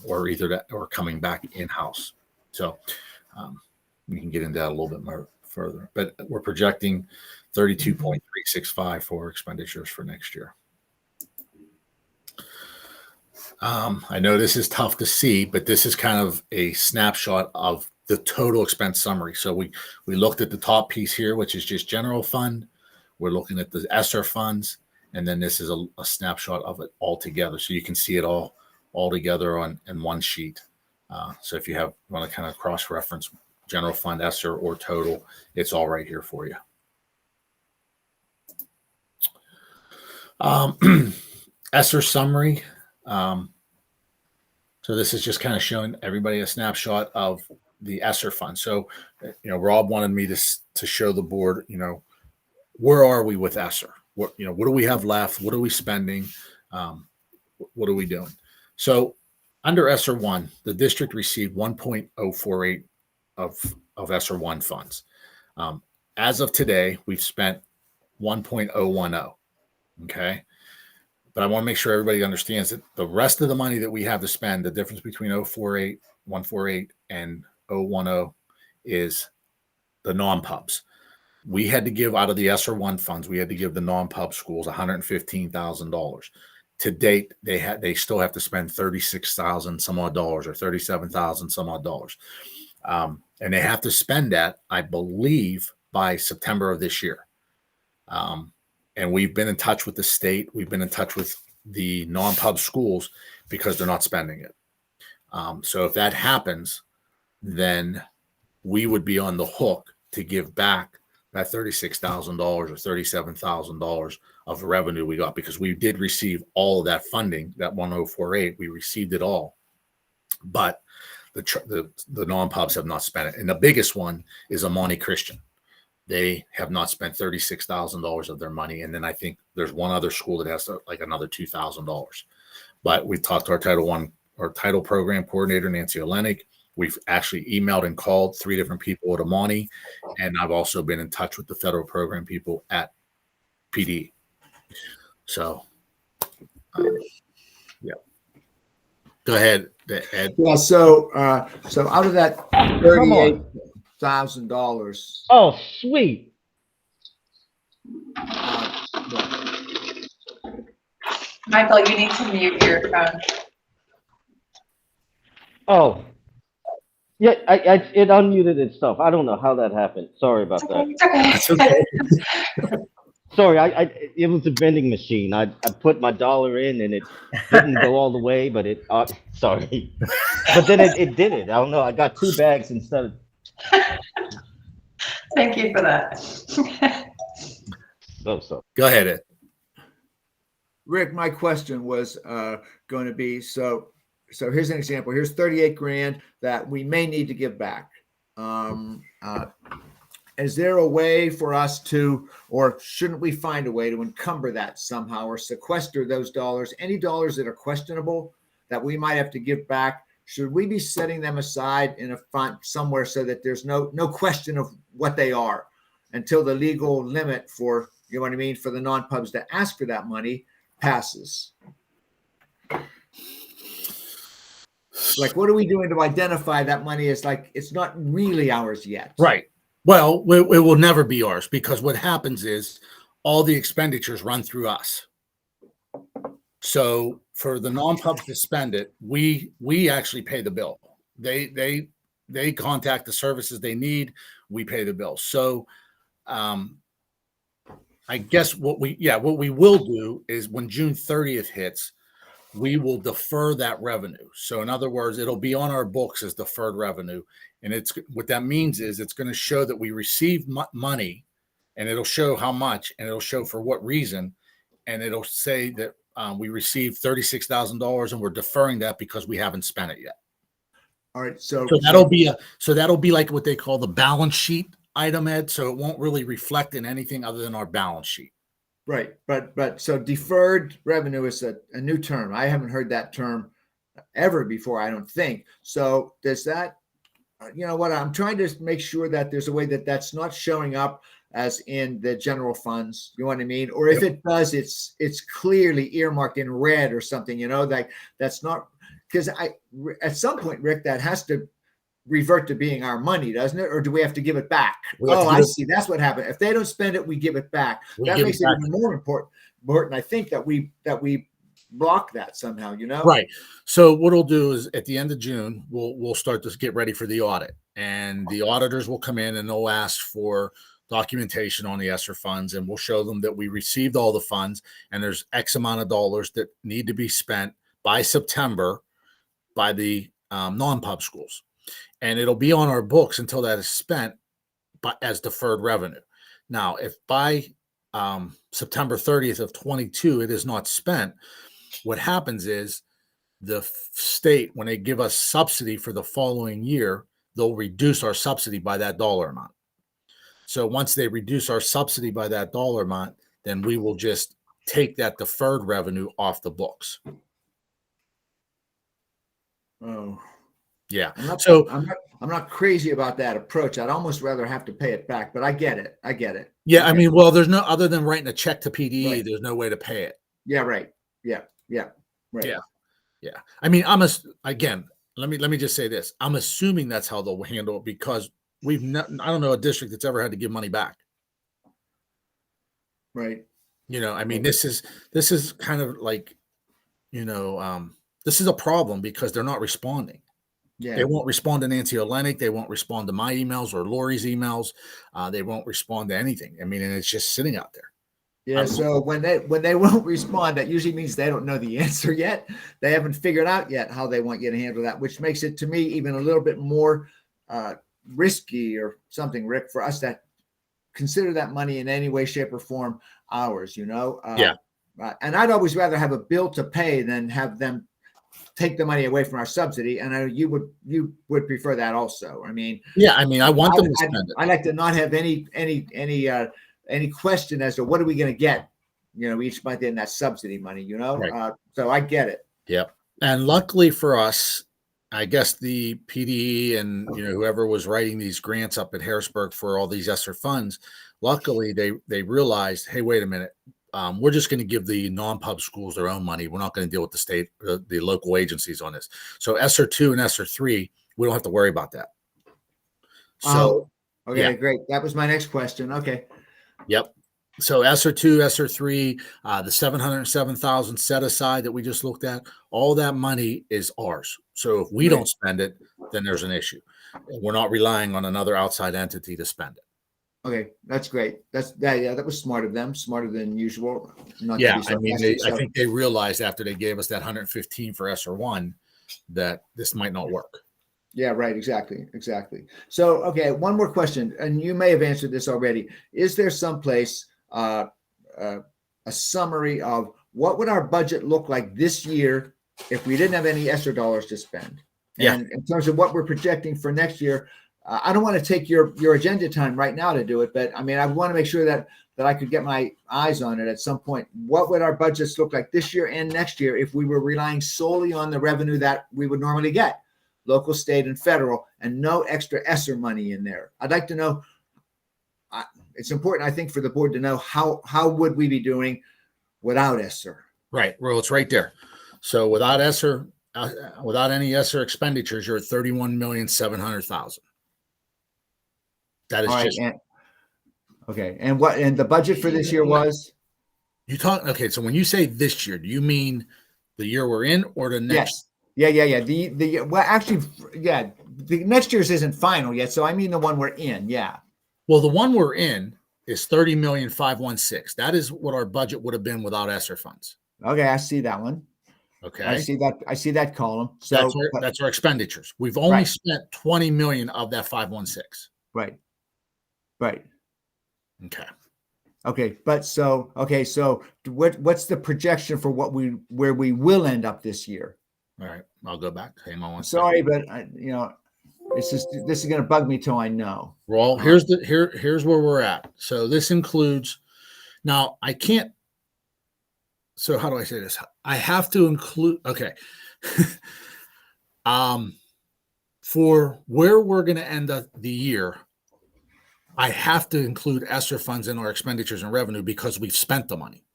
or either that or coming back in-house. So we can get into that a little bit more further, but we're projecting 32.365 for expenditures for next year. I know this is tough to see, but this is kind of a snapshot of the total expense summary. So we looked at the top piece here, which is just general fund. We're looking at the ESSER funds, and then this is a snapshot of it all together. So you can see it all together in one sheet. So if you want to kind of cross-reference general fund, ESSER, or total, it's all right here for you. ESSER summary. So this is just kind of showing everybody a snapshot of the ESSER fund. So, Rob wanted me to show the board, where are we with ESSER? What do we have left? What are we spending? What are we doing? So under ESSER 1, the district received 1.048 of ESSER 1 funds. As of today, we've spent 1.010. Okay. But I want to make sure everybody understands that the rest of the money that we have to spend, the difference between 148 and 010 is the non-pubs. We had to give out of the ESSER 1 funds, we had to give the non-pub schools $115,000. To date, they still have to spend $36,000 some odd dollars or $37,000 some odd dollars. And they have to spend that, I believe, by September of this year. And we've been in touch with the state. We've been in touch with the non-pub schools because they're not spending it. So if that happens, then we would be on the hook to give back that $36,000 or $37,000 of revenue we got, because we did receive all of that funding, that 1048. We received it all, but the non-pubs have not spent it. And the biggest one is Amani Christian. They have not spent $36,000 of their money. And then I think there's one other school that has like another $2,000. But we've talked to our title program coordinator, Nancy Olenek. We've actually emailed and called 3 different people at Amani. And I've also been in touch with the federal program people at PD. So, yeah. Go ahead, Ed. Yeah, so out of that $38,000. Oh, sweet. Michael, you need to mute your phone. Oh. Yeah, it unmuted itself. I don't know how that happened. Sorry about that. It's okay. Sorry, it was a vending machine. I put my dollar in and it didn't go all the way, but it sorry. But then it did it. I don't know. I got 2 bags instead of. Thank you for that. So. Go ahead, Ed. Rick, my question was going to be, so here's an example. Here's 38 grand that we may need to give back. Is there a way for us to, or shouldn't we find a way to encumber that somehow or sequester those dollars? Any dollars that are questionable that we might have to give back, should we be setting them aside in a fund somewhere so that there's no question of what they are until the legal limit for, you know what I mean, for the non-pubs to ask for that money passes? Like, what are we doing to identify that money is like, it's not really ours yet? Right. Well, it will never be ours, because what happens is all the expenditures run through us. So for the non-pubs to spend it, we actually pay the bill. They contact the services they need. We pay the bill. So I guess what we will do is when June 30th hits, we will defer that revenue. So in other words, it'll be on our books as deferred revenue. And it's what that means is it's going to show that we received money, and it'll show how much, and it'll show for what reason. And it'll say that we received $36,000 and we're deferring that because we haven't spent it yet. All right. So that'll be like what they call the balance sheet item, Ed. So it won't really reflect in anything other than our balance sheet. Right. But so deferred revenue is a new term. I haven't heard that term ever before, I don't think. So does that, you know what, I'm trying to make sure that there's a way that that's not showing up as in the general funds, you know what I mean? Or if it does, it's clearly earmarked in red or something, you know, like that's not, because at some point, Rick, that has to revert to being our money, doesn't it? Or do we have to give it back? I see. That's what happened. If they don't spend it, we give it back. That makes it even more important. I think that we block that somehow, you know? Right. So what we'll do is at the end of June, we'll start to get ready for the audit, and the auditors will come in and they'll ask for documentation on the ESSER funds, and we'll show them that we received all the funds and there's X amount of dollars that need to be spent by September by the non-pub schools, and it'll be on our books until that is spent, but as deferred revenue. Now, if by September 30th of 22 it is not spent, what happens is the state, when they give us subsidy for the following year, they'll reduce our subsidy by that dollar amount. So once they reduce our subsidy by that dollar amount, then we will just take that deferred revenue off the books. Oh, Yeah. I'm not crazy about that approach. I'd almost rather have to pay it back, but I get it. Yeah. I mean, well, there's no, other than writing a check to PDE, Right. There's no way to pay it. Yeah, right. Yeah. Right. Yeah. Yeah. I mean, again, let me just say this. I'm assuming that's how they'll handle it, because I don't know a district that's ever had to give money back. Right. I mean, this is kind of like, this is a problem because they're not responding. Yeah. They won't respond to Nancy Olenek. They won't respond to my emails or Lori's emails. They won't respond to anything. I mean, and it's just sitting out there. Yeah. So when they won't respond, that usually means they don't know the answer yet. They haven't figured out yet how they want you to handle that, which makes it, to me, even a little bit more risky or something, Rick, for us to consider that money in any way, shape, or form ours. Yeah. And I'd always rather have a bill to pay than have them take the money away from our subsidy. And I know you would prefer that also. I mean, yeah. I mean, I want them to spend it. I like to not have any question as to what are we going to get, each month in that subsidy money, Right. So I get it. Yep. And luckily for us, I guess the PDE and whoever was writing these grants up at Harrisburg for all these ESSER funds, luckily they realized, hey, wait a minute, we're just going to give the non-pub schools their own money. We're not going to deal with the state, the local agencies on this. So ESSER 2 and ESSER 3, we don't have to worry about that. So okay, yeah. Great. That was my next question. Okay. Yep. So ESSER 2, ESSER 3, the $707,000 set aside that we just looked at, all that money is ours. So if we don't spend it, then there's an issue. We're not relying on another outside entity to spend it. Okay, that's great. That was smart of them, smarter than usual. Yeah, I mean, I think they realized after they gave us that 115 for ESSER 1 that this might not work. Yeah, right. Exactly. So, okay, one more question, and you may have answered this already. Is there someplace a summary of what would our budget look like this year if we didn't have any ESSER dollars to spend? Yeah. And in terms of what we're projecting for next year, I don't want to take your agenda time right now to do it, but I mean, I want to make sure that I could get my eyes on it at some point. What would our budgets look like this year and next year if we were relying solely on the revenue that we would normally get, local, state, and federal, and no extra ESSER money in there? I'd like to know. It's important, I think, for the board to know how would we be doing without ESSER? Right. Well, it's right there. So without ESSER, without any ESSER expenditures, you're at $31,700,000. That is All right, just and the budget for this year was? you talk. Okay, so when you say this year, do you mean the year we're in or the next? Yes. Yeah. The next year's isn't final yet, so I mean the one we're in. Yeah. Well, the one we're in is $30,516,000. That is what our budget would have been without ESSER funds. Okay, I see that one. Okay, I see that column. So that's our expenditures. We've only Right. spent 20 million of that 516. Right. Okay. Okay, so what's the projection for where we will end up this year? All right, I'll go back. Hang on one Sorry, second. but this is going to bug me till I know. Well, here's where we're at. So this includes. Now I can't. So how do I say this? I have to include. Okay. For where we're going to end up the year, I have to include ESSER funds in our expenditures and revenue because we've spent the money,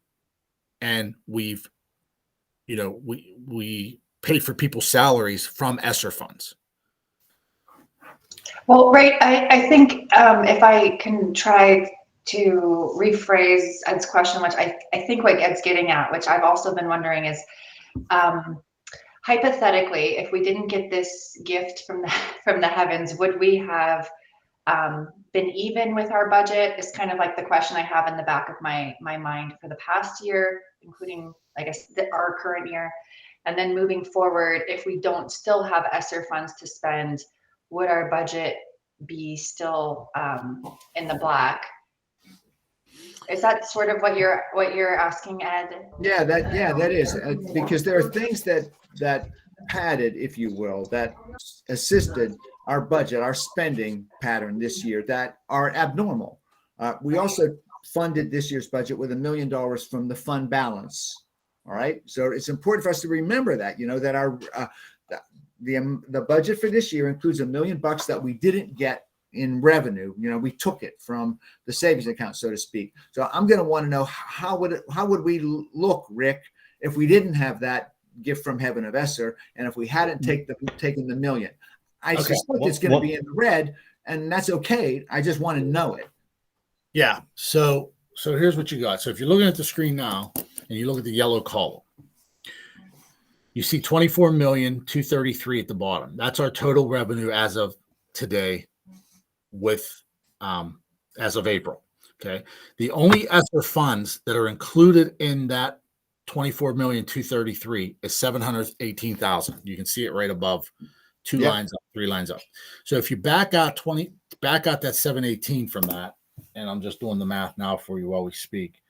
and we've, we paid for people's salaries from ESSER funds. Well, right. I think if I can try to rephrase Ed's question, which I think what Ed's getting at, which I've also been wondering is, hypothetically, if we didn't get this gift from the heavens, would we have been even with our budget? Is kind of like the question I have in the back of my mind for the past year, including, I guess, our current year. And then moving forward, if we don't still have ESSER funds to spend, would our budget be still in the black? Is that sort of what you're asking, Ed? Yeah, that is because there are things that padded, if you will, that assisted our budget, our spending pattern this year that are abnormal. We also funded this year's budget with $1 million from the fund balance. All right, so it's important for us to remember that, that our the budget for this year includes $1 million that we didn't get in revenue. We took it from the savings account, so to speak. So I'm going to want to know how would we look, Rick, if we didn't have that gift from heaven of ESSER, and if we hadn't taken the $1 million. I suspect it's going to be in the red, and that's okay. I just want to know it. Yeah. So here's what you got. So if you're looking at the screen now and you look at the yellow column, you see 24,233,000 at the bottom. That's our total revenue as of today with as of April. Okay. The only ESSER funds that are included in that 24,233,000 is 718,000. You can see it right above, two lines up, 3 lines up. So if you back out that 718 from that, and I'm just doing the math now for you while we speak.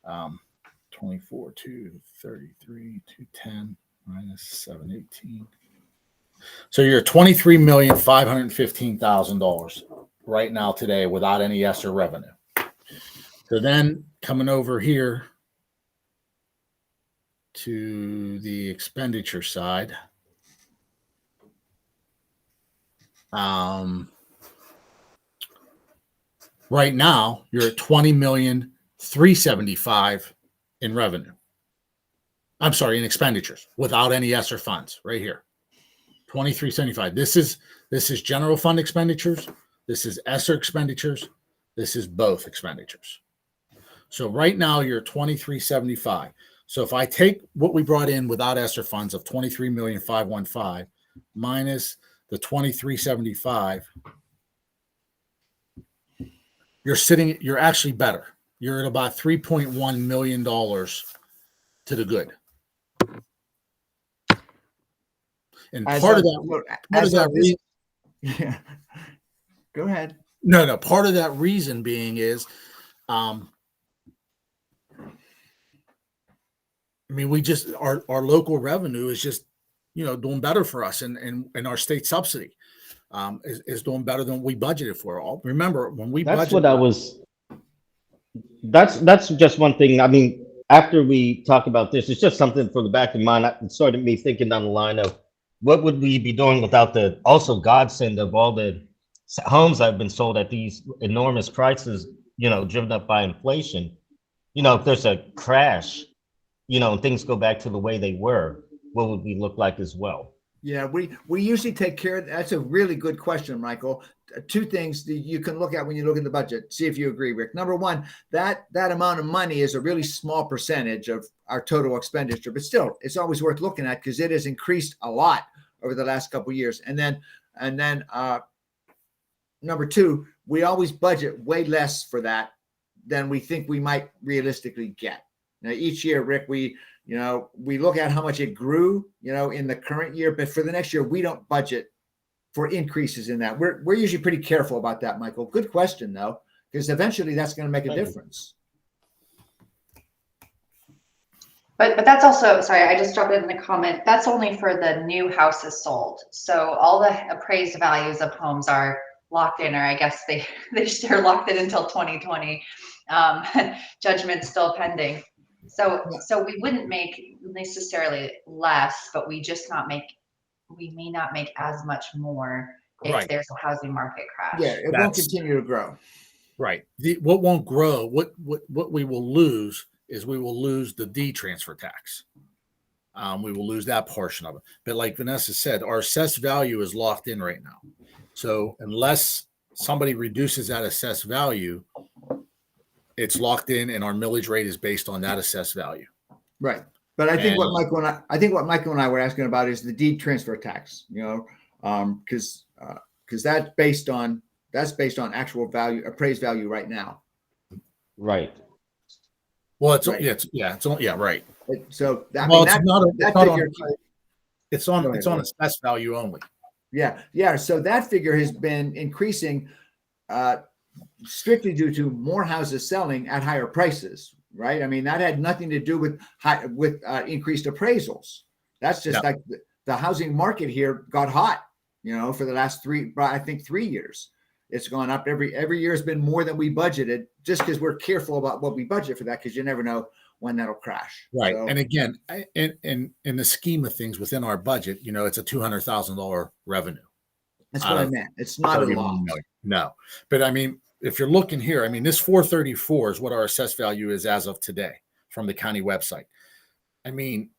24,233,000, 210 minus 718. So you're $23,515,000 right now today without any ESSER revenue. So then coming over here to the expenditure side, right now you're at 20,375,000 in revenue. I'm sorry, in expenditures without any ESSER funds right here. 2375. This is general fund expenditures. This is ESSER expenditures. This is both expenditures. So right now you're at 2375. So if I take what we brought in without ESSER funds of 23,515 minus the 2375, you're actually better. You're at about $3.1 million to the good. And part of that reason, yeah. Go ahead. No. Part of that reason being is, we just our local revenue is just doing better for us, and our state subsidy is doing better than we budgeted for. Remember when we That's budgeted, what I was. That's just one thing. After we talk about this, it's just something for the back of mind. It started me thinking down the line of what would we be doing without the also godsend of all the homes that have been sold at these enormous prices, driven up by inflation. If there's a crash, and things go back to the way they were, what would we look like as well? Yeah, we usually take care of. That's a really good question, Michael. 2 things that you can look at when you look at the budget. See if you agree, Rick. Number one, that amount of money is a really small percentage of our total expenditure, but still, it's always worth looking at because it has increased a lot over the last couple of years. And then number 2, we always budget way less for that than we think we might realistically get. Now, each year, Rick, we look at how much it grew, in the current year, but for the next year, we don't budget for increases in that. We're usually pretty careful about that, Michael. Good question, though, because eventually that's going to make a difference. But that's also, sorry, I just dropped it in the comment. That's only for the new houses sold. So all the appraised values of homes are locked in, or I guess they're locked in until 2020. Judgment still pending. So we wouldn't make necessarily less, but we may not make as much more if there's a housing market crash. Yeah, it won't continue to grow. Right. What won't grow, what we will lose is we will lose the D transfer tax. We will lose that portion of it. But like Vanessa said, our assessed value is locked in right now. So unless somebody reduces that assessed value, it's locked in, and our millage rate is based on that assessed value. Right. But I think And- what Michael and I were asking about is the deed transfer tax, because that's based on actual value, appraised value right now. Right. Well, it's Right. right. So I Well, mean, it's that, not, that it's not on, figure, it's on, Go ahead, it's on Ed. assessed value only. yeah. So that figure has been increasing strictly due to more houses selling at higher prices, right? I mean, that had nothing to do with increased appraisals. That's just Yeah. like the housing market here got hot, for the last 3 years. It's gone up every year has been more than we budgeted, just because we're careful about what we budget for that, because you never know when that'll crash. Right. So, And again, in the scheme of things within our budget, it's a $200,000 revenue. that's out what I of meant. It's not a 31 lot. million. No, but I mean, if you're looking here, I mean, this 434 is what our assessed value is as of today from the county website. I mean,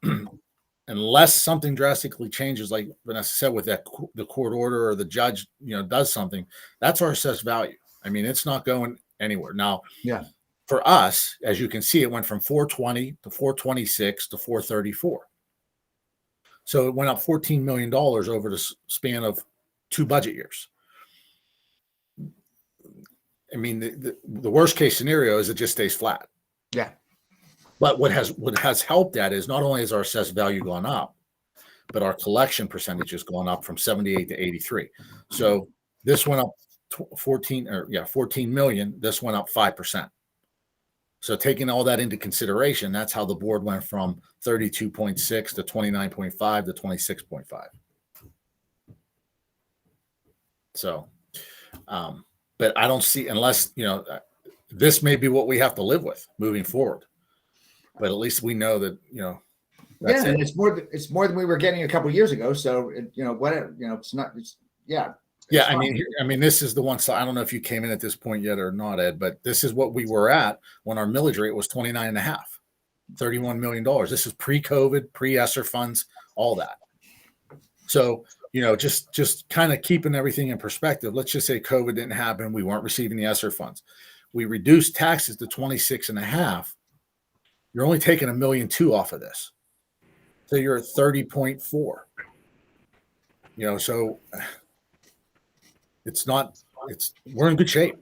unless something drastically changes, like Vanessa said, with the court order or the judge, does something, that's our assessed value. I mean, it's not going anywhere. Now, Yeah. for us, as you can see, it went from 420 to 426 to 434. So it went up $14 million over the span of 2 budget years. I mean, the worst case scenario is it just stays flat. Yeah. But what has helped that is not only has our assessed value gone up, but our collection percentage has gone up from 78 to 83. So this went up 14 million. This went up 5%. So taking all that into consideration, that's how the board went from 32.6 to 29.5 to 26.5. So, but I don't see, unless, this may be what we have to live with moving forward. But at least we know that, that's And it. it's more than we were getting a couple of years ago. So, whatever, it's not, Yeah, it's I fine. mean, this is the one. So I don't know if you came in at this point yet or not, Ed, but this is what we were at when our millage rate was 29.5, $31 million. This is pre-COVID, pre-ESSER funds, all that. So, just kind of keeping everything in perspective. Let's just say COVID didn't happen. We weren't receiving the ESSER funds. We reduced taxes to 26.5. You're only taking $1.2 million off of this. So you're at 30.4. So we're in good shape.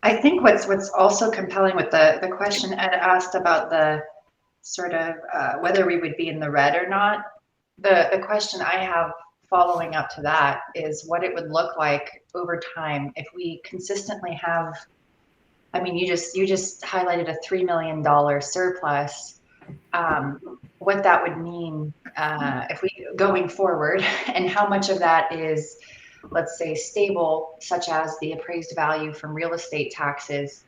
I think what's also compelling with the question Ed asked about the sort of whether we would be in the red or not. The question I have following up to that is what it would look like over time if we consistently have. I mean, you just highlighted a $3 million surplus. What that would mean if we going forward, and how much of that is, let's say, stable, such as the appraised value from real estate taxes,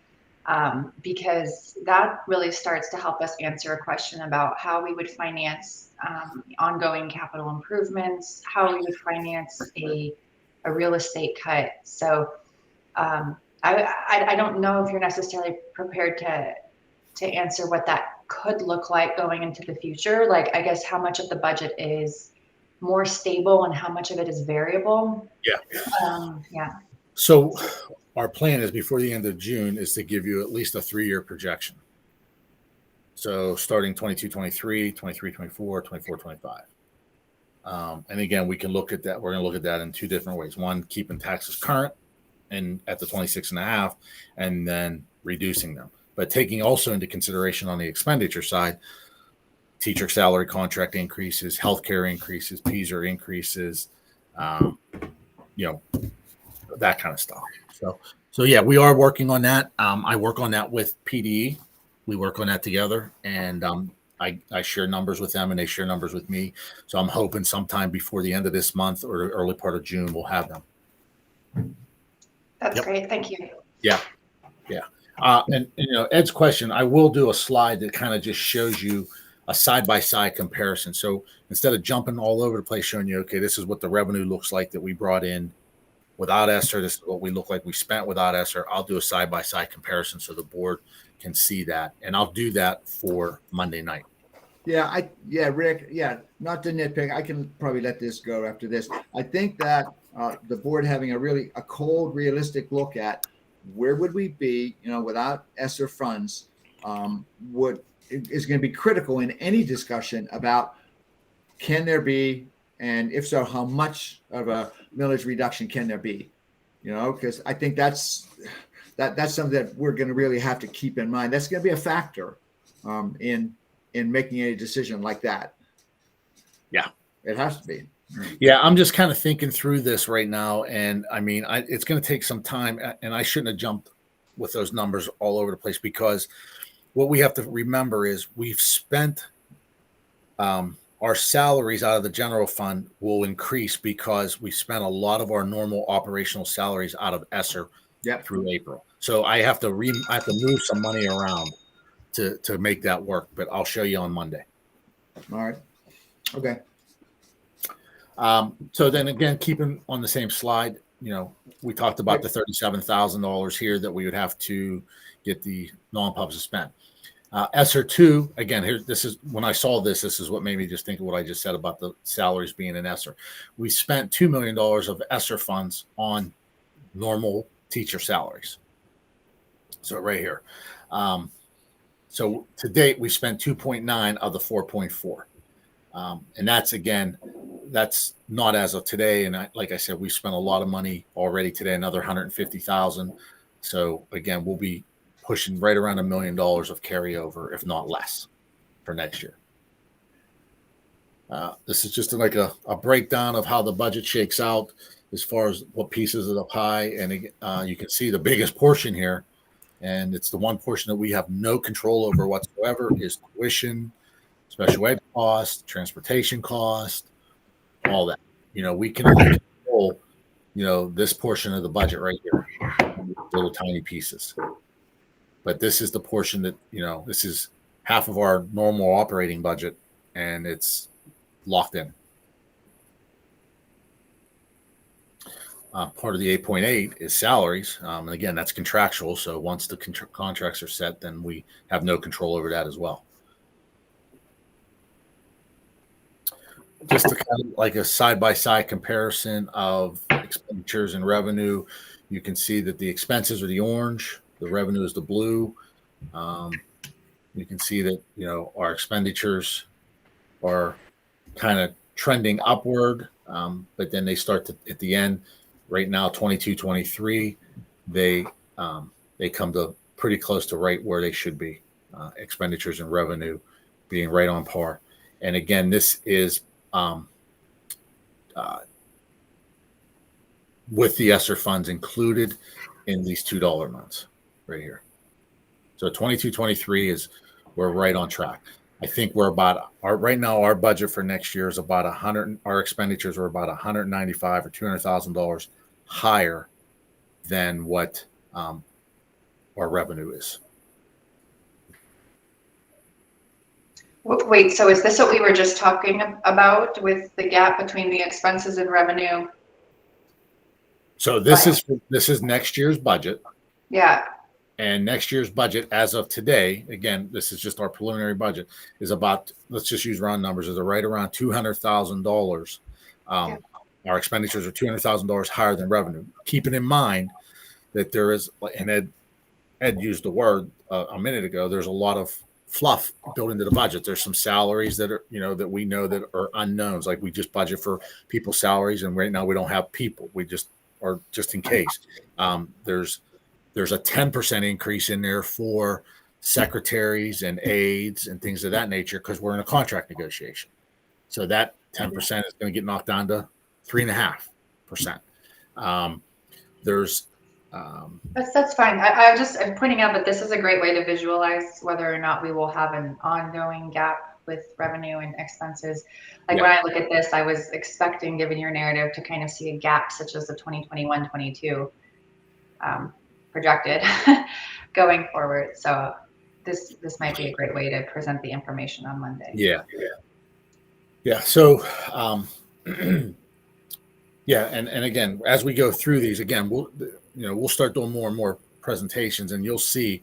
because that really starts to help us answer a question about how we would finance ongoing capital improvements, how we would finance a real estate cut. So I don't know if you're necessarily prepared to answer what that could look like going into the future. Like, I guess how much of the budget is more stable and how much of it is variable. Yeah. So our plan is before the end of June is to give you at least a 3-year projection. So starting 22, 23, 23, 24, 24, 25. And again, we can look at that. We're going to look at that in 2 different ways. One, keeping taxes current and at the 26.5, and then reducing them. But taking also into consideration on the expenditure side, teacher salary contract increases, healthcare increases, PSER increases, that kind of stuff. So yeah, we are working on that. I work on that with PDE. We work on that together, and I share numbers with them, and they share numbers with me. So I'm hoping sometime before the end of this month or early part of June, we'll have them. That's great. Thank you. Yeah. And Ed's question, I will do a slide that kind of just shows you a side-by-side comparison. So instead of jumping all over the place, showing you, okay, this is what the revenue looks like that we brought in without ESSER. This is what we look like we spent without ESSER. I'll do a side-by-side comparison so the board can see that. And I'll do that for Monday night. Yeah, Rick, not to nitpick, I can probably let this go after this. I think that the board having a cold, realistic look at where would we be, without ESSER funds, is going to be critical in any discussion about can there be, and if so, how much of a millage reduction can there be? Because I think that's something that we're going to really have to keep in mind. That's going to be a factor in making a decision like that. Yeah, it has to be. Yeah, I'm just kind of thinking through this right now, and I mean, it's going to take some time, and I shouldn't have jumped with those numbers all over the place, because what we have to remember is we've spent our salaries out of the general fund will increase because we spent a lot of our normal operational salaries out of ESSER through April. So I have to move some money around to make that work, but I'll show you on Monday. All right. Okay. So then again, keeping on the same slide, we talked about the $37,000 here that we would have to get the non-pubs to spend. ESSER 2, again, this is when I saw this is what made me just think of what I just said about the salaries being in ESSER. We spent $2 million of ESSER funds on normal teacher salaries. So right here. So to date, we spent 2.9 of the 4.4. And that's not as of today. And like I said, we spent a lot of money already today, another 150,000. So again, we'll be pushing right around $1 million of carryover, if not less, for next year. This is just like a breakdown of how the budget shakes out as far as what pieces of the pie. And you can see the biggest portion here, and it's the one portion that we have no control over whatsoever, is tuition, special ed cost, transportation cost, all that. We can only control, this portion of the budget right here, little tiny pieces. But this is the portion that, this is half of our normal operating budget, and it's locked in. Part of the 8.8 is salaries. And again, that's contractual. So once the contracts are set, then we have no control over that as well. Just to kind of like a side-by-side comparison of expenditures and revenue, you can see that the expenses are the orange, the revenue is the blue. You can see that, our expenditures are kind of trending upward, but then they start to, at the end, right now, 22, 23, they come to pretty close to right where they should be. Expenditures and revenue being right on par. And again, this is with the ESSER funds included in these $2 amounts right here. So 22, 23 we're right on track. I think we're about right now, our budget for next year is about our expenditures are about $195,000 or $200,000 higher than what our revenue is. Wait, so is this what we were just talking about with the gap between the expenses and revenue? So this is next year's budget. Yeah. And next year's budget, as of today, again, this is just our preliminary budget, is about, let's just use round numbers, is right around $200,000. Our expenditures are $200,000 higher than revenue. Keeping in mind that there is, and Ed used the word a minute ago, there's a lot of fluff built into the budget. There's some salaries that are, that we know that are unknowns. Like we just budget for people's salaries, and right now we don't have people. We just are just in case. There's a 10% increase in there for secretaries and aides and things of that nature because we're in a contract negotiation. So that 10% is going to get knocked down to 3.5%. That's fine. I'm pointing out that this is a great way to visualize whether or not we will have an ongoing gap with revenue and expenses. Like when I look at this, I was expecting, given your narrative, to kind of see a gap such as the 2021-22 projected going forward. So this might be a great way to present the information on Monday. Yeah. So and again, as we go through these, again, we'll start doing more and more presentations, and you'll see,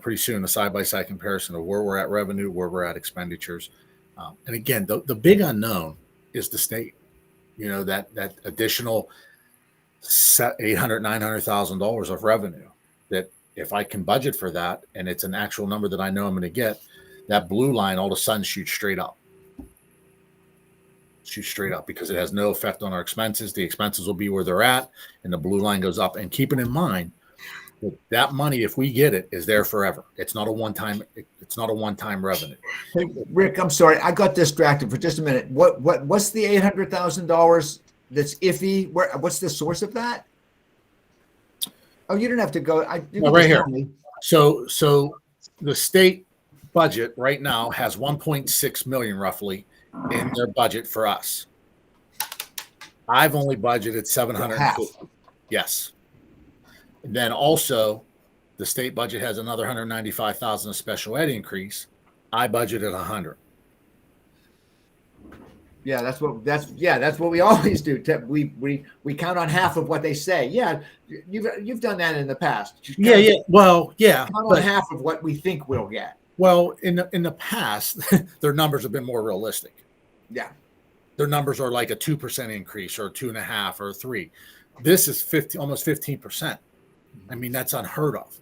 pretty soon a side-by-side comparison of where we're at revenue, where we're at expenditures. And again, the big unknown is the state, that additional $800,000, $900,000 of revenue. that if I can budget for that and it's an actual number that I know I'm going to get, that blue line all of a sudden shoots straight up. Shoots straight up because it has no effect on our expenses. The expenses will be where they're at, and the blue line goes up. And keeping in mind that money, if we get it, is there forever. It's not a one-time. It's not a one-time revenue. Hey, Rick, I'm sorry, I got distracted for just a minute. What's the $800,000 that's iffy? What's the source of that? Oh, you didn't have to go. Right here. So the state budget right now has 1.6 million roughly in their budget for us. I've only budgeted 750. Yes. And then also the state budget has another 195,000 of special ed increase. I budgeted 100. Yeah, that's what we always do. We count on half of what they say. Yeah, you've done that in the past. Yeah. Well, yeah. Count on half of what we think we'll get. Well, in the past, their numbers have been more realistic. Yeah. Their numbers are like a 2% increase or 2.5% or 3%. This is almost 15%. I mean, that's unheard of.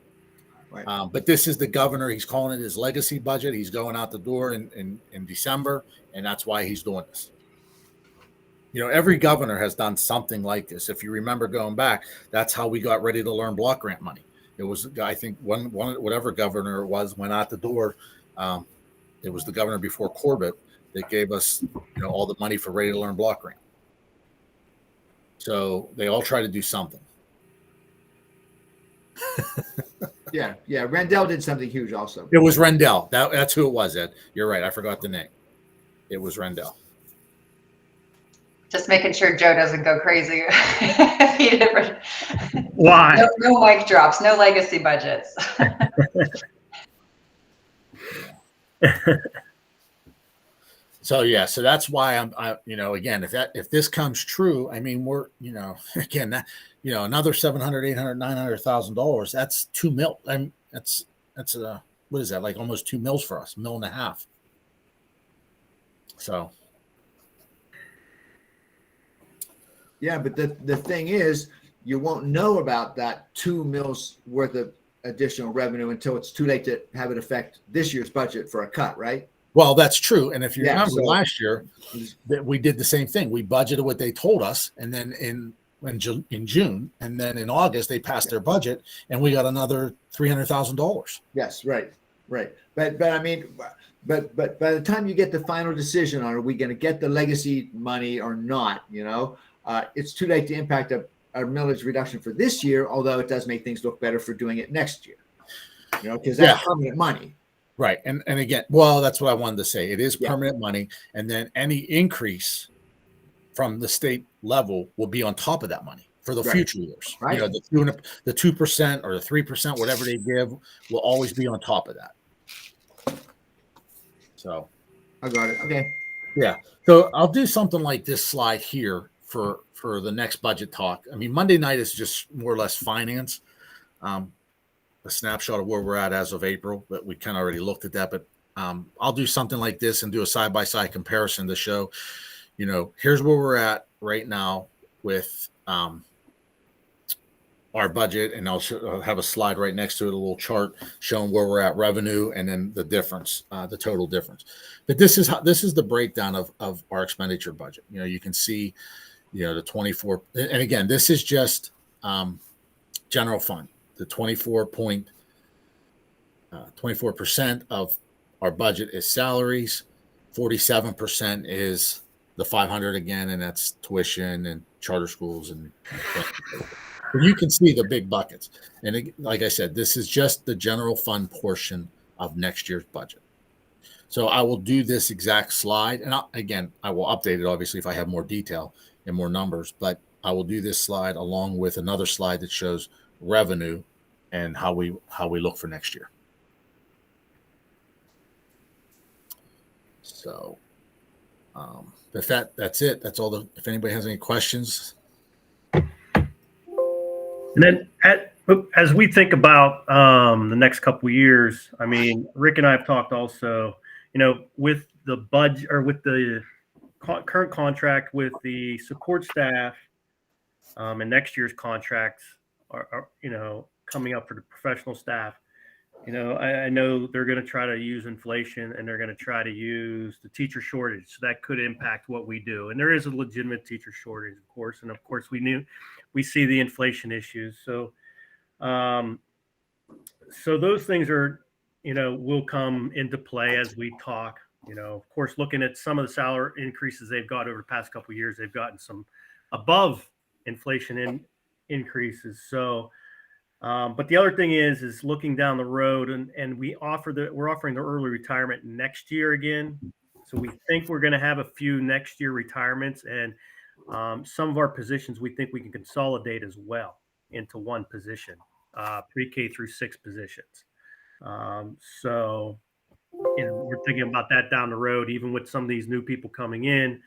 Right. But this is the governor. He's calling it his legacy budget. He's going out the door in December, and that's why he's doing this. You know, every governor has done something like this. If you remember going back, that's how we got Ready to Learn block grant money. It was, I think, one whatever governor it was went out the door. It was the governor before Corbett that gave us, all the money for Ready to Learn block grant. So they all try to do something. Yeah. Rendell did something huge also. It was Rendell. That's who it was, Ed. You're right. I forgot the name. It was Rendell. Just making sure Joe doesn't go crazy. Why? No mic drops, no legacy budgets. So that's why again, if this comes true, I mean, we're, again, that, another $700,000, $800,000, $900,000, that's $2 million. I mean, that's what is that? Like almost $2 million for us, $1.5 million. So. Yeah, but the thing is, you won't know about that $2 million worth of additional revenue until it's too late to have it affect this year's budget for a cut, right? Well, that's true. And if you remember last year, that we did the same thing. We budgeted what they told us, and then in June, and then in August they passed their budget, and we got another $300,000. Yes, right. But I mean, but by the time you get the final decision on are we going to get the legacy money or not, it's too late to impact a millage reduction for this year. Although it does make things look better for doing it next year, because that's permanent money. Right. And again, well, that's what I wanted to say. It is permanent money. And then any increase from the state level will be on top of that money for the future years. Right. The 2% or the 3%, whatever they give, will always be on top of that. So I got it. Okay. Yeah. So I'll do something like this slide here for the next budget talk. I mean, Monday night is just more or less finance. A snapshot of where we're at as of April, but we kind of already looked at that. But I'll do something like this and do a side-by-side comparison to show, here's where we're at right now with our budget, and I'll have a slide right next to it, a little chart showing where we're at revenue and then the difference, the total difference. But this is the breakdown of our expenditure budget. You can see, the 24, and again, this is just general fund. The 24% of our budget is salaries, 47% is the 500 again, and that's tuition and charter schools and you can see the big buckets. And like I said, this is just the general fund portion of next year's budget. So I will do this exact slide, and I will update it obviously if I have more detail and more numbers, but I will do this slide along with another slide that shows revenue and how we look for next year. So that's it. That's all. If anybody has any questions. And then as we think about the next couple of years, I mean, Rick and I have talked also, with the budget or with the current contract with the support staff and next year's contracts are coming up for the professional staff. You know, I know they're going to try to use inflation, and they're going to try to use the teacher shortage. So that could impact what we do. And there is a legitimate teacher shortage, of course. And of course, we see the inflation issues. So, so those things are, you know, will come into play as we talk. You know, of course, looking at some of the salary increases they've got over the past couple of years, they've gotten some above inflation increases. So, but the other thing is looking down the road, and we're offering the early retirement next year again. So we think we're going to have a few next year retirements, and some of our positions we think we can consolidate as well into one position, pre-K through 6 positions. So, you know, we're thinking about that down the road, even with some of these new people coming in,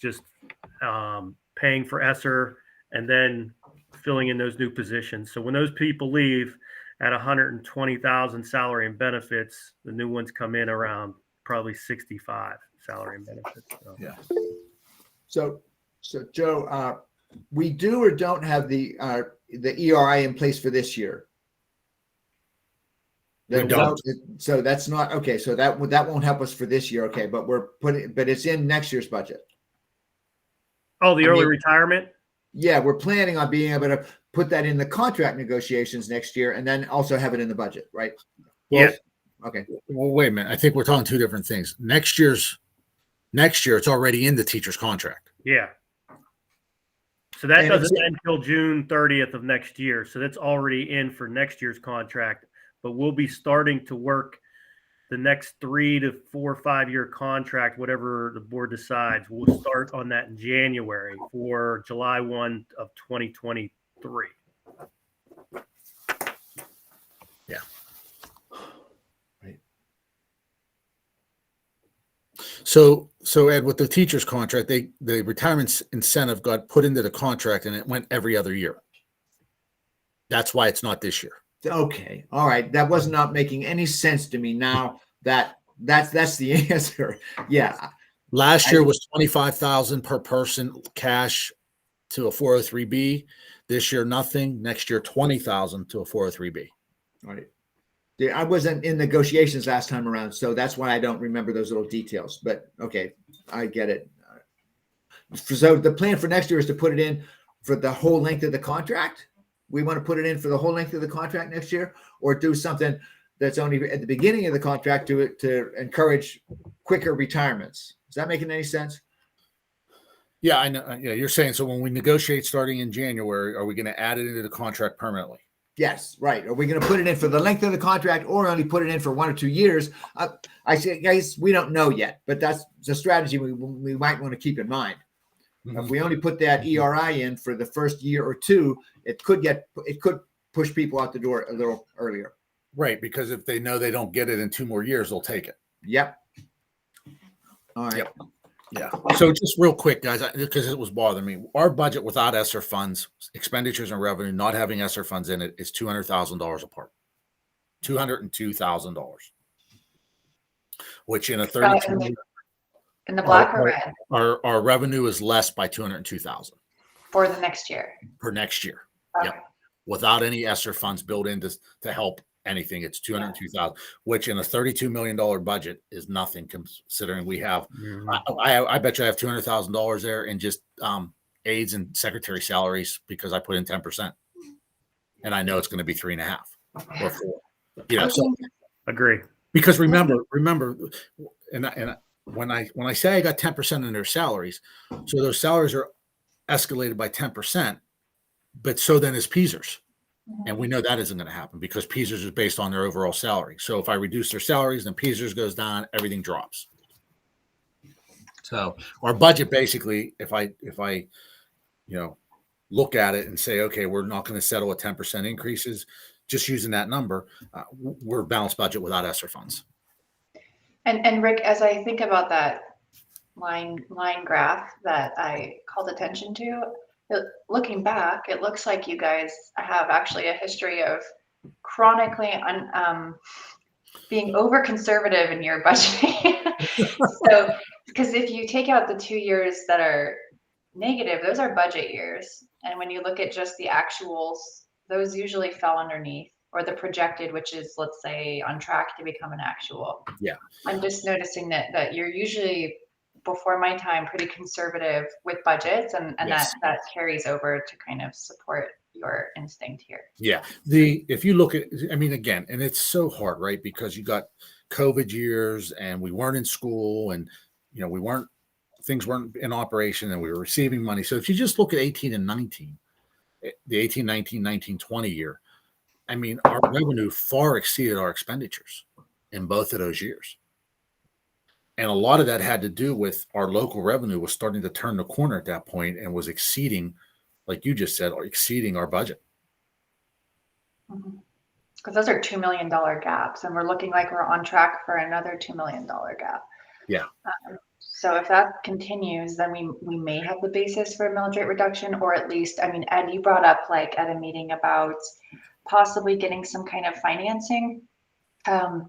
just paying for ESSER and then filling in those new positions. So when those people leave at 120,000 salary and benefits, the new ones come in around probably 65 salary and benefits. So. Yeah. So Joe, we do or don't have the ERI in place for this year. We don't. So that's not okay. So that won't help us for this year. Okay, but it's in next year's budget. Oh, the early retirement. Yeah, we're planning on being able to put that in the contract negotiations next year, and then also have it in the budget, right? Well, Yes. Okay. Well, wait a minute. I think we're talking two different things. Next year, it's already in the teacher's contract. Yeah. So that And doesn't end until June 30th of next year. So that's already in for next year's contract. But we'll be starting to work the next 3 to 4 or 5 year contract, whatever the board decides. We'll start on that in January for July 1 of 2023. Yeah. Right. So Ed, with the teacher's contract, the retirement incentive got put into the contract, and it went every other year. That's why it's not this year. Okay. All right. That was not making any sense to me. Now that's the answer. Yeah. Last year was 25,000 per person cash to a 403B. This year, nothing. Next year, 20,000 to a 403B. All right. Yeah, I wasn't in negotiations last time around, so that's why I don't remember those little details. But okay, I get it. So the plan for next year is to put it in for the whole length of the contract. We want to put it in for the whole length of the contract next year, or do something that's only at the beginning of the contract to encourage quicker retirements. Is that making any sense? Yeah, I know. Yeah, you're saying, so when we negotiate starting in January, are we going to add it into the contract permanently? Yes, right. Are we going to put it in for the length of the contract, or only put it in for 1 or 2 years? I say, guys, we don't know yet, but that's the strategy we might want to keep in mind. Mhm. If we only put that ERI in for the first year or two, it could push people out the door a little earlier. Right, because if they know they don't get it in 2 more years, they'll take it. Yep. All right. Yep. Yeah. So just real quick, guys, because it was bothering me, our budget without ESSER funds, expenditures and revenue, not having ESSER funds in it, is $200,000 apart. $202,000, which in a 32 In the black or red our revenue is less by 202,000 for the next year. per next year. Okay. Yep. Without any ESSER funds built in to help anything, it's 202,000, which in a $32 million budget is nothing, considering we have. I bet you I have $200,000 there in just aides and secretary salaries, because I put in 10%, and I know it's going to be 3.5 or 4. You know, so Agree. because remember, and when I say I got 10% in their salaries, so those salaries are escalated by 10%, but so then is Peasers. And we know that isn't going to happen, because Peasers is based on their overall salary. So if I reduce their salaries, then Peasers goes down, everything drops. So our budget, basically, if I look at it and say, okay, we're not going to settle at 10% increases, just using that number, we're balanced budget without ESSER funds. And Rick, as I think about that line graph that I called attention to, looking back, it looks like you guys have actually a history of chronically being over conservative in your budgeting. So, because if you take out the 2 years that are negative, those are budget years. And when you look at just the actuals those usually fell underneath, or the projected, which is, let's say, on track to become an actual. Yeah. I'm just noticing that you're usually, before my time, pretty conservative with budgets, and Yes. that carries over to kind of support your instinct here. Yeah. If you look at, I mean, again, and it's so hard, right? Because you got COVID years and we weren't in school and, you know, things weren't in operation and we were receiving money. So if you just look at 18 and 19, the 18, 19, 19, 20 year, I mean, our revenue far exceeded our expenditures in both of those years. And a lot of that had to do with our local revenue was starting to turn the corner at that point and was exceeding, like you just said, or exceeding our budget. Because those are $2 million gaps, and we're looking like we're on track for another $2 million gap. Yeah. So if that continues, then we may have the basis for a millage rate reduction, or at least, I mean, Ed, you brought up like at a meeting about possibly getting some kind of financing. And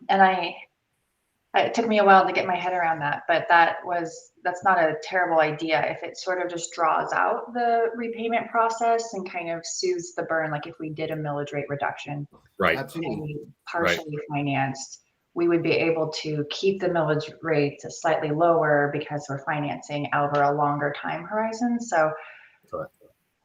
it took me a while to get my head around that, but that's not a terrible idea if it sort of just draws out the repayment process and kind of soothes the burn. Like if we did a millage rate reduction, Right. Absolutely. and we partially financed, we would be able to keep the millage rate slightly lower because we're financing over a longer time horizon. So Correct.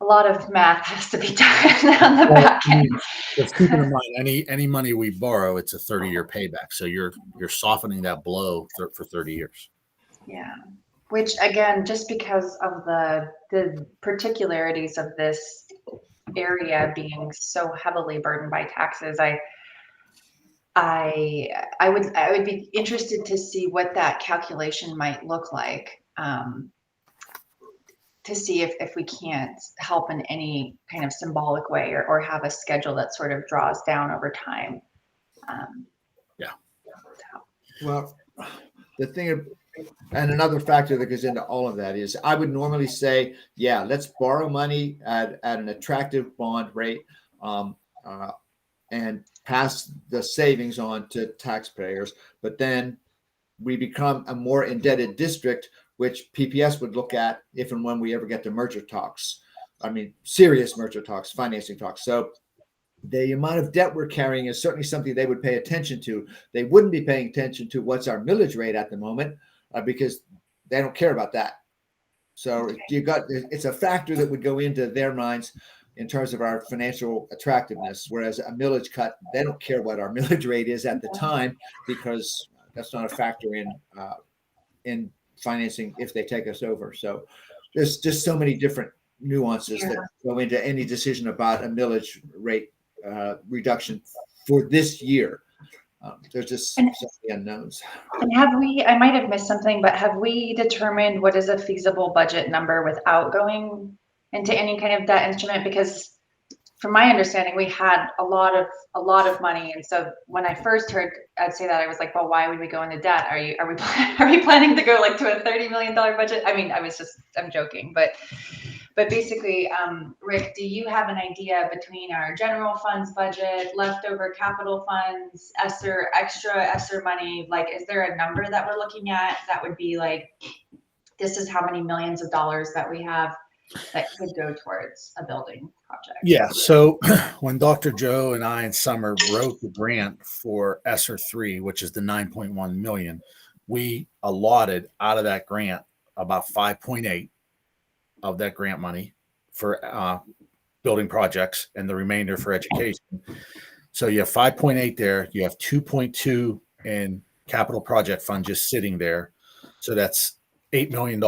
a lot of math has to be done on the back end. Just keeping in mind, any money we borrow, it's a 30-year payback. So you're softening that blow for 30 years. Yeah. Which again, just because of the particularities of this area being so heavily burdened by taxes, I would be interested to see what that calculation might look like, to see if we can't help in any kind of symbolic way or have a schedule that sort of draws down over time. Well, the thing, and another factor that goes into all of that is I would normally say, yeah, let's borrow money at an attractive bond rate and pass the savings on to taxpayers. But then we become a more indebted district, which PPS would look at if and when we ever get to merger talks. I mean, serious merger talks, financing talks. So the amount of debt we're carrying is certainly something they would pay attention to. They wouldn't be paying attention to what's our millage rate at the moment because they don't care about that. So it's a factor that would go into their minds in terms of our financial attractiveness, whereas a millage cut, they don't care what our millage rate is at the time because that's not a factor in financing if they take us over. So there's just so many different nuances that go into any decision about a millage rate reduction for this year. There's just so many unknowns. And I might have missed something, but have we determined what is a feasible budget number without going into any kind of debt instrument? Because from my understanding, we had a lot of money. And so when I first heard Ed say that, I was like, well, why would we go into debt? Are we planning to go like to a $30 million budget? I mean, I'm joking, but basically, Rick, do you have an idea between our general funds budget, leftover capital funds, extra ESSER money? Like, is there a number that we're looking at that would be like, this is how many millions of dollars that we have that could go towards a building project? Yeah. So when Dr. Joe and I and Summer wrote the grant for ESSER 3, which is the 9.1 million, we allotted out of that grant about 5.8 of that grant money for building projects and the remainder for education. So you have 5.8 there. You have 2.2 in capital project fund just sitting there. So that's $8 million.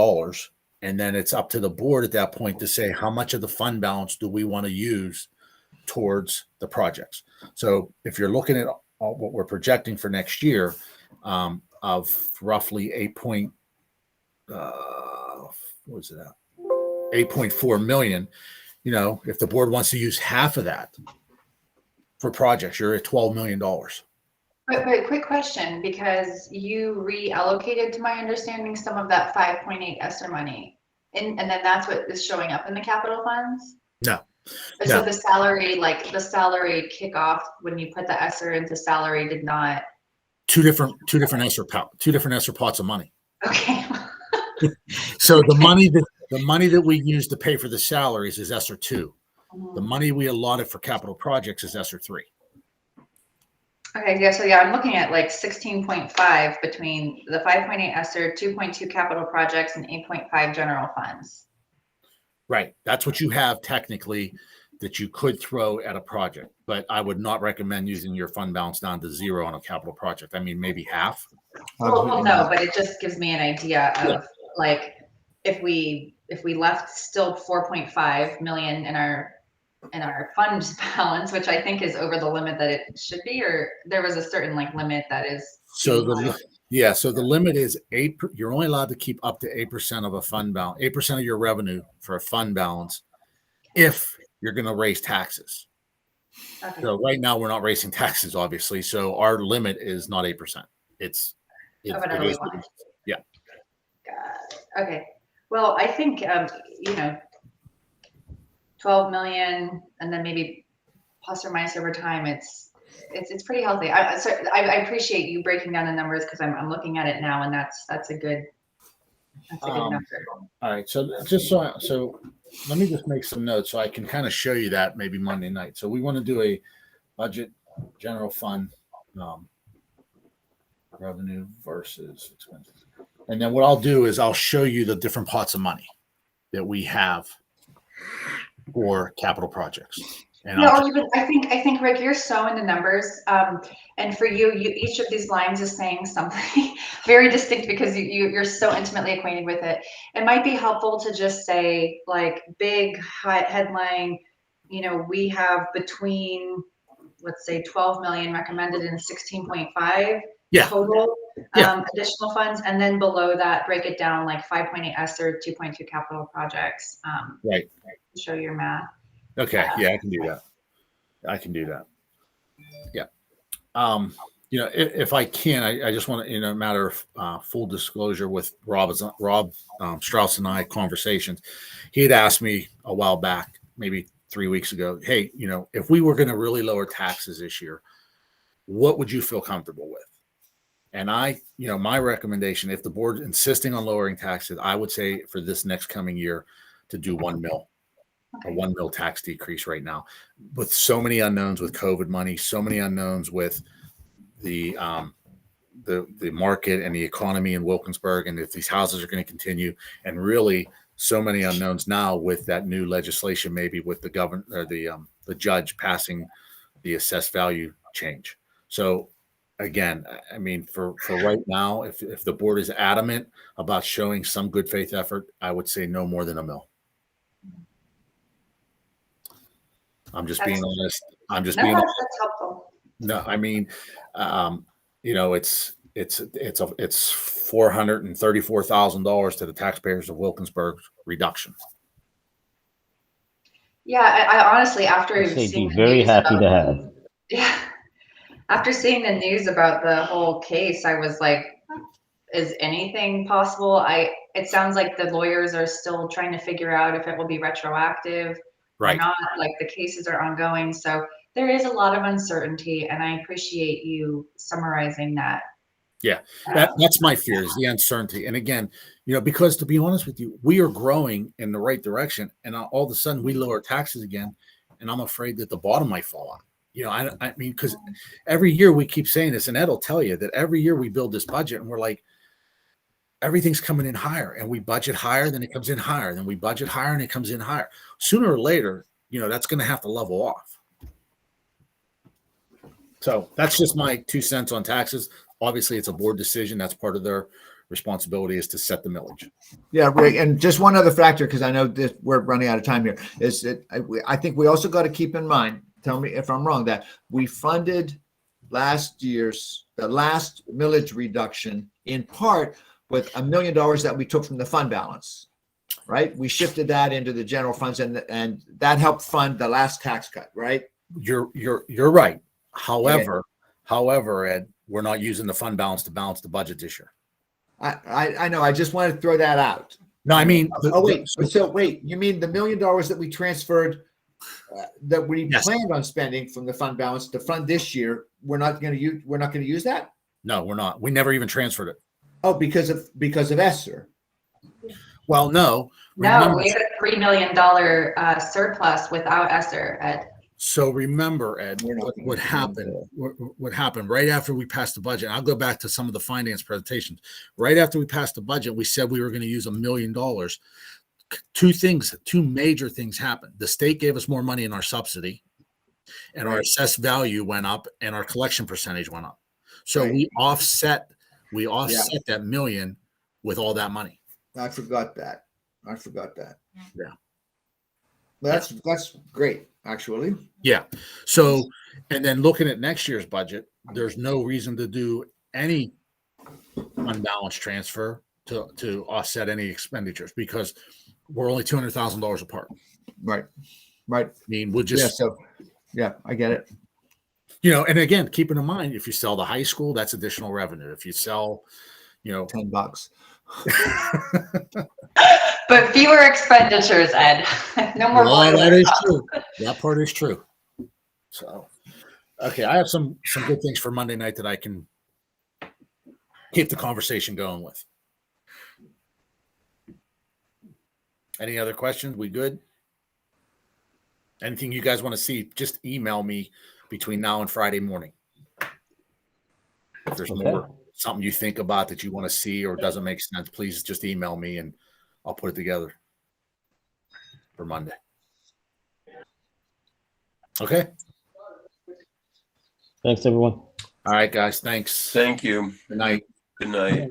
And then it's up to the board at that point to say how much of the fund balance do we want to use towards the projects. So if you're looking at what we're projecting for next year of roughly 8.4 million, you know, if the board wants to use half of that for projects, you're at $12 million. But quick question, because you reallocated, to my understanding, some of that 5.8 ESSER money, and then that's what is showing up in the capital funds? No. So the salary kickoff, when you put the ESSER into salary, did not. Two different ESSER pots of money. Okay. So the money that we use to pay for the salaries is ESSER 2. The money we allotted for capital projects is ESSER 3. Okay, yeah, so yeah, I'm looking at like 16.5 between the 5.8 ESSER, 2.2 capital projects, and 8.5 general funds. Right. That's what you have technically that you could throw at a project, but I would not recommend using your fund balance down to 0 on a capital project. I mean, maybe half. Well, no, but it just gives me an idea of like if we left still 4.5 million in our fund balance, which I think is over the limit that it should be, or there was a certain like limit that is. So the limit is 8. You're only allowed to keep up to 8% of a fund balance, 8% of your revenue for a fund balance, if you're going to raise taxes. Okay. So right now we're not raising taxes, obviously. So our limit is not 8%. It's Whatever we want. Yeah. Got it. Okay. Well, I think 12 million, and then maybe plus or minus over time. It's pretty healthy. I appreciate you breaking down the numbers because I'm looking at it now, and that's a good number. All right. So so let me just make some notes so I can kind of show you that maybe Monday night. So we want to do a budget general fund revenue versus expenses. And then what I'll do is I'll show you the different pots of money that we have for capital projects. And I think Rick, you're so into numbers, and for you, each of these lines is saying something very distinct because you're so intimately acquainted with it. It might be helpful to just say like big headline, we have between, let's say 12 million recommended and 16.5 total additional funds, and then below that break it down like 5.8 ESSER, 2.2 capital projects. Right. Show your math. Okay. Yeah, I can do that. Yeah. If I can, I just want to, in a matter of full disclosure with Rob Strauss and I conversations, he had asked me a while back, maybe 3 weeks ago, hey, if we were going to really lower taxes this year, what would you feel comfortable with? And my recommendation, if the board insisting on lowering taxes, I would say for this next coming year to do 1 mil. A 1 mil tax decrease right now, with so many unknowns with COVID money, so many unknowns with the market and the economy in Wilkinsburg, and if these houses are going to continue, and really so many unknowns now with that new legislation, maybe with the governor or the judge passing the assessed value change. So again, I mean, for right now, if the board is adamant about showing some good faith effort, I would say no more than 1 mil. I'm just being honest. Being honest. That's helpful. No, I mean, it's $434,000 to the taxpayers of Wilkinsburg reduction. Yeah, I honestly, after They'd seeing be very happy to have. Yeah, after seeing the news about the whole case, I was like, is anything possible? It sounds like the lawyers are still trying to figure out if it will be retroactive. Or not. Like the cases are ongoing, so there is a lot of uncertainty, and I appreciate you summarizing that. Yeah, that's my fear, is the uncertainty. And again, because to be honest with you, we are growing in the right direction, and all of a sudden we lower taxes again, and I'm afraid that the bottom might fall out. I mean, because every year we keep saying this, and Ed will tell you that every year we build this budget, and we're like, everything's coming in higher, and we budget higher, then it comes in higher, then we budget higher, and it comes in higher. Sooner or later, that's going to have to level off. So that's just my 2 cents on taxes. Obviously, it's a board decision. That's part of their responsibility, is to set the millage. Yeah, Rick, and just one other factor, because I know that we're running out of time here, is that I think we also got to keep in mind, tell me if I'm wrong, that we funded the last millage reduction in part with $1 million that we took from the fund balance, right? We shifted that into the general funds, and that helped fund the last tax cut, right? You're right. However, Ed, we're not using the fund balance to balance the budget this year. I know. I just wanted to throw that out. No, I mean, wait. You mean the $1 million that we transferred, that we planned on spending from the fund balance to fund this year? We're not going to use that. No, we're not. We never even transferred it. Oh, because of ESSER. Well, no. No, Remember, we have a $3 million surplus without ESSER, Ed. so remember, Ed, We're not what gonna happened? do What happened right after we passed the budget? I'll go back to some of the finance presentations. Right after we passed the budget, we said we were going to use $1 million. Two major things happened. The state gave us more money in our subsidy, and our Right. assessed value went up, and our collection percentage went up. So Right. we offset that million with all that money. I forgot that. Yeah. That's great, actually. Yeah. So, and then looking at next year's budget, there's no reason to do any unbalanced transfer to offset any expenditures because we're only $200,000 apart. Right. I mean, we'll just, I get it. and again, keeping in mind, if you sell the high school, that's additional revenue. If you sell, $10. But fewer expenditures, Ed. No more well, that boilers. is true. That part is true. So, okay, I have some good things for Monday night that I can keep the conversation going with. Any other questions? We good? Anything you guys want to see, just email me between now and Friday morning. If there's more, something you think about that you want to see or doesn't make sense, please just email me and I'll put it together for Monday. Okay. Thanks, everyone. All right, guys. Thanks. Thank you. Good night. Good night.